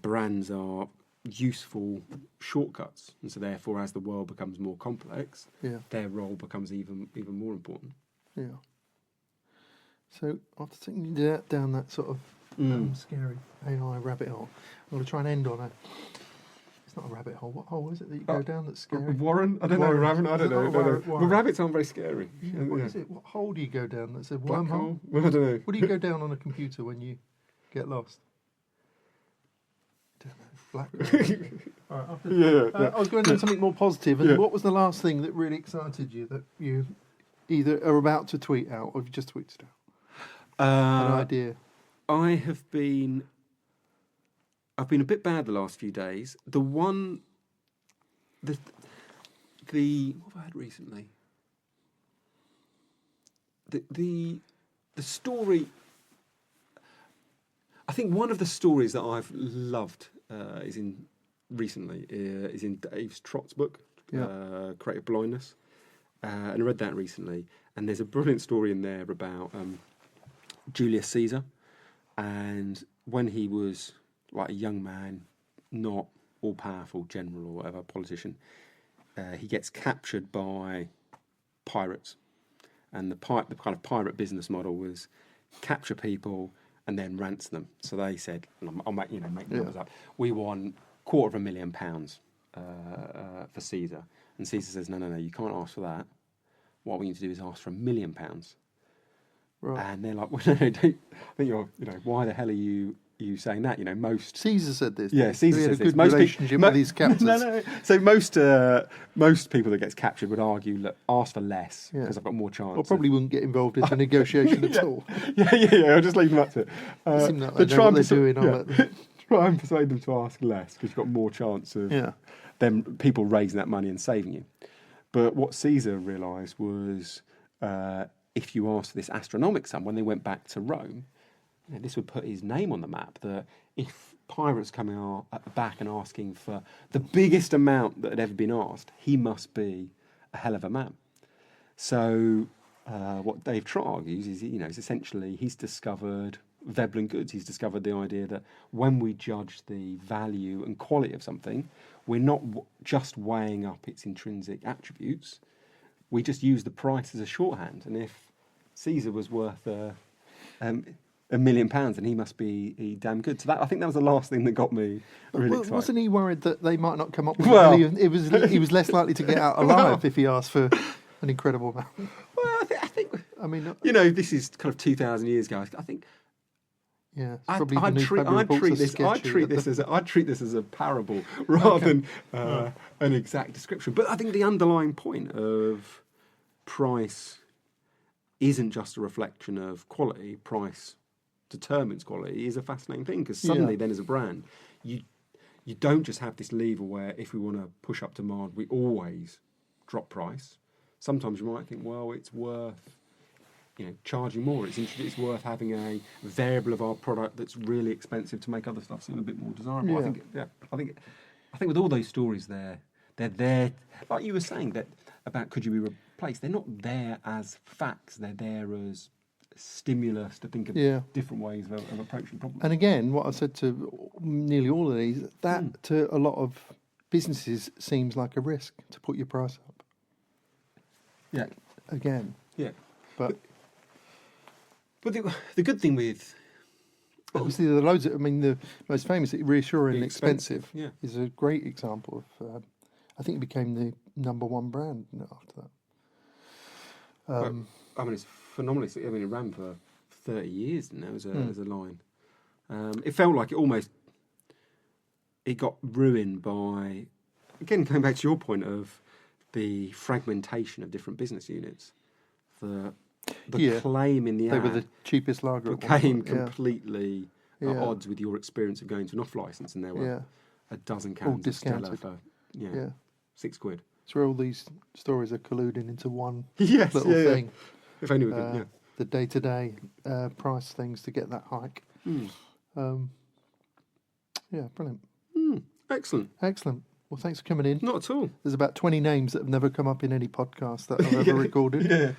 brands are useful shortcuts, and so therefore, as the world becomes more complex, their role becomes even more important. Yeah. So after taking you down that sort of scary AI rabbit hole, I'm going to try and end on a... It's not a rabbit hole. What hole is it that you go down that's scary? Warren? I don't know. Rabbit? I don't know. Well, rabbits aren't very scary. Yeah, what is it? What hole do you go down that's a wormhole? Well, I don't know. What do you go down on a computer when you get lost? Black. All right, I was going to do something more positive. And what was the last thing that really excited you that you either are about to tweet out or have just tweeted out? An idea. I've been a bit bad the last few days. The what have I had recently? The story. I think one of the stories that I've loved is in Dave Trott's book, Creative Blindness, and I read that recently. And there's a brilliant story in there about Julius Caesar, and when he was like a young man, not all-powerful general or whatever, politician, he gets captured by pirates. And the kind of pirate business model was capture people and then ransom them. So they said, and I'll make numbers up, we want £250,000 for Caesar. And Caesar says, no, you can't ask for that. What we need to do is ask for £1 million. Right. And they're like, well, no, I think you're, why the hell are you saying that? Most Caesar said this. Yeah, Caesar had says a this. Good relationship with these captors. No. So most people that gets captured would argue, look, ask for less because I've got more chance. Or probably wouldn't get involved in the negotiation at all. Yeah. I'll just leave them up to it. Seem like they know what they're doing. Try and persuade them to ask less because you've got more chance of them people raising that money and saving you. But what Caesar realised was if you asked for this astronomical sum, when they went back to Rome, this would put his name on the map, that if pirates coming back and asking for the biggest amount that had ever been asked, he must be a hell of a man. So what Dave Trott argues is, essentially he's discovered Veblen goods. He's discovered the idea that when we judge the value and quality of something, we're not just weighing up its intrinsic attributes. We just use the price as a shorthand. And if Caesar was worth £1 million, and he must be damn good. So I think that was the last thing that got me really excited. Wasn't he worried that they might not come up with $1 million? He was less likely to get out alive if he asked for an incredible amount. Well, I think. I mean, this is kind of 2,000 years ago. I think. Yeah, I'd treat this as a parable rather than an exact description. But I think the underlying point of price isn't just a reflection of quality. Price determines quality is a fascinating thing because suddenly then as a brand you don't just have this lever where if we want to push up demand we always drop price. Sometimes you might think, well, it's worth charging more. It's worth having a variable of our product that's really expensive to make other stuff seem a bit more desirable. I think with all those stories they're there, like you were saying, that about could you be replaced, they're not there as facts, they're there as stimulus to think of different ways of approaching problems. And again, what I've said to nearly all of these, that to a lot of businesses seems like a risk to put your price up. Yeah. Again. Yeah. But the good thing with... Obviously, there are loads of... the most famous, Reassuring and Expensive is a great example of... I think it became the #1 brand after that. It's phenomenal. It ran for 30 years now as a line. It felt like it got ruined by, again, going back to your point of the fragmentation of different business units. The claim in the ad were the cheapest lager became completely at odds with your experience of going to an off licence, and there were a dozen cans of Stella for £6. It's where all these stories are colluding into one little thing. If only we could, the day-to-day price things to get that hike. Brilliant. Excellent. Well, thanks for coming in. Not at all. There's about 20 names that have never come up in any podcast that I've ever recorded. Yeah.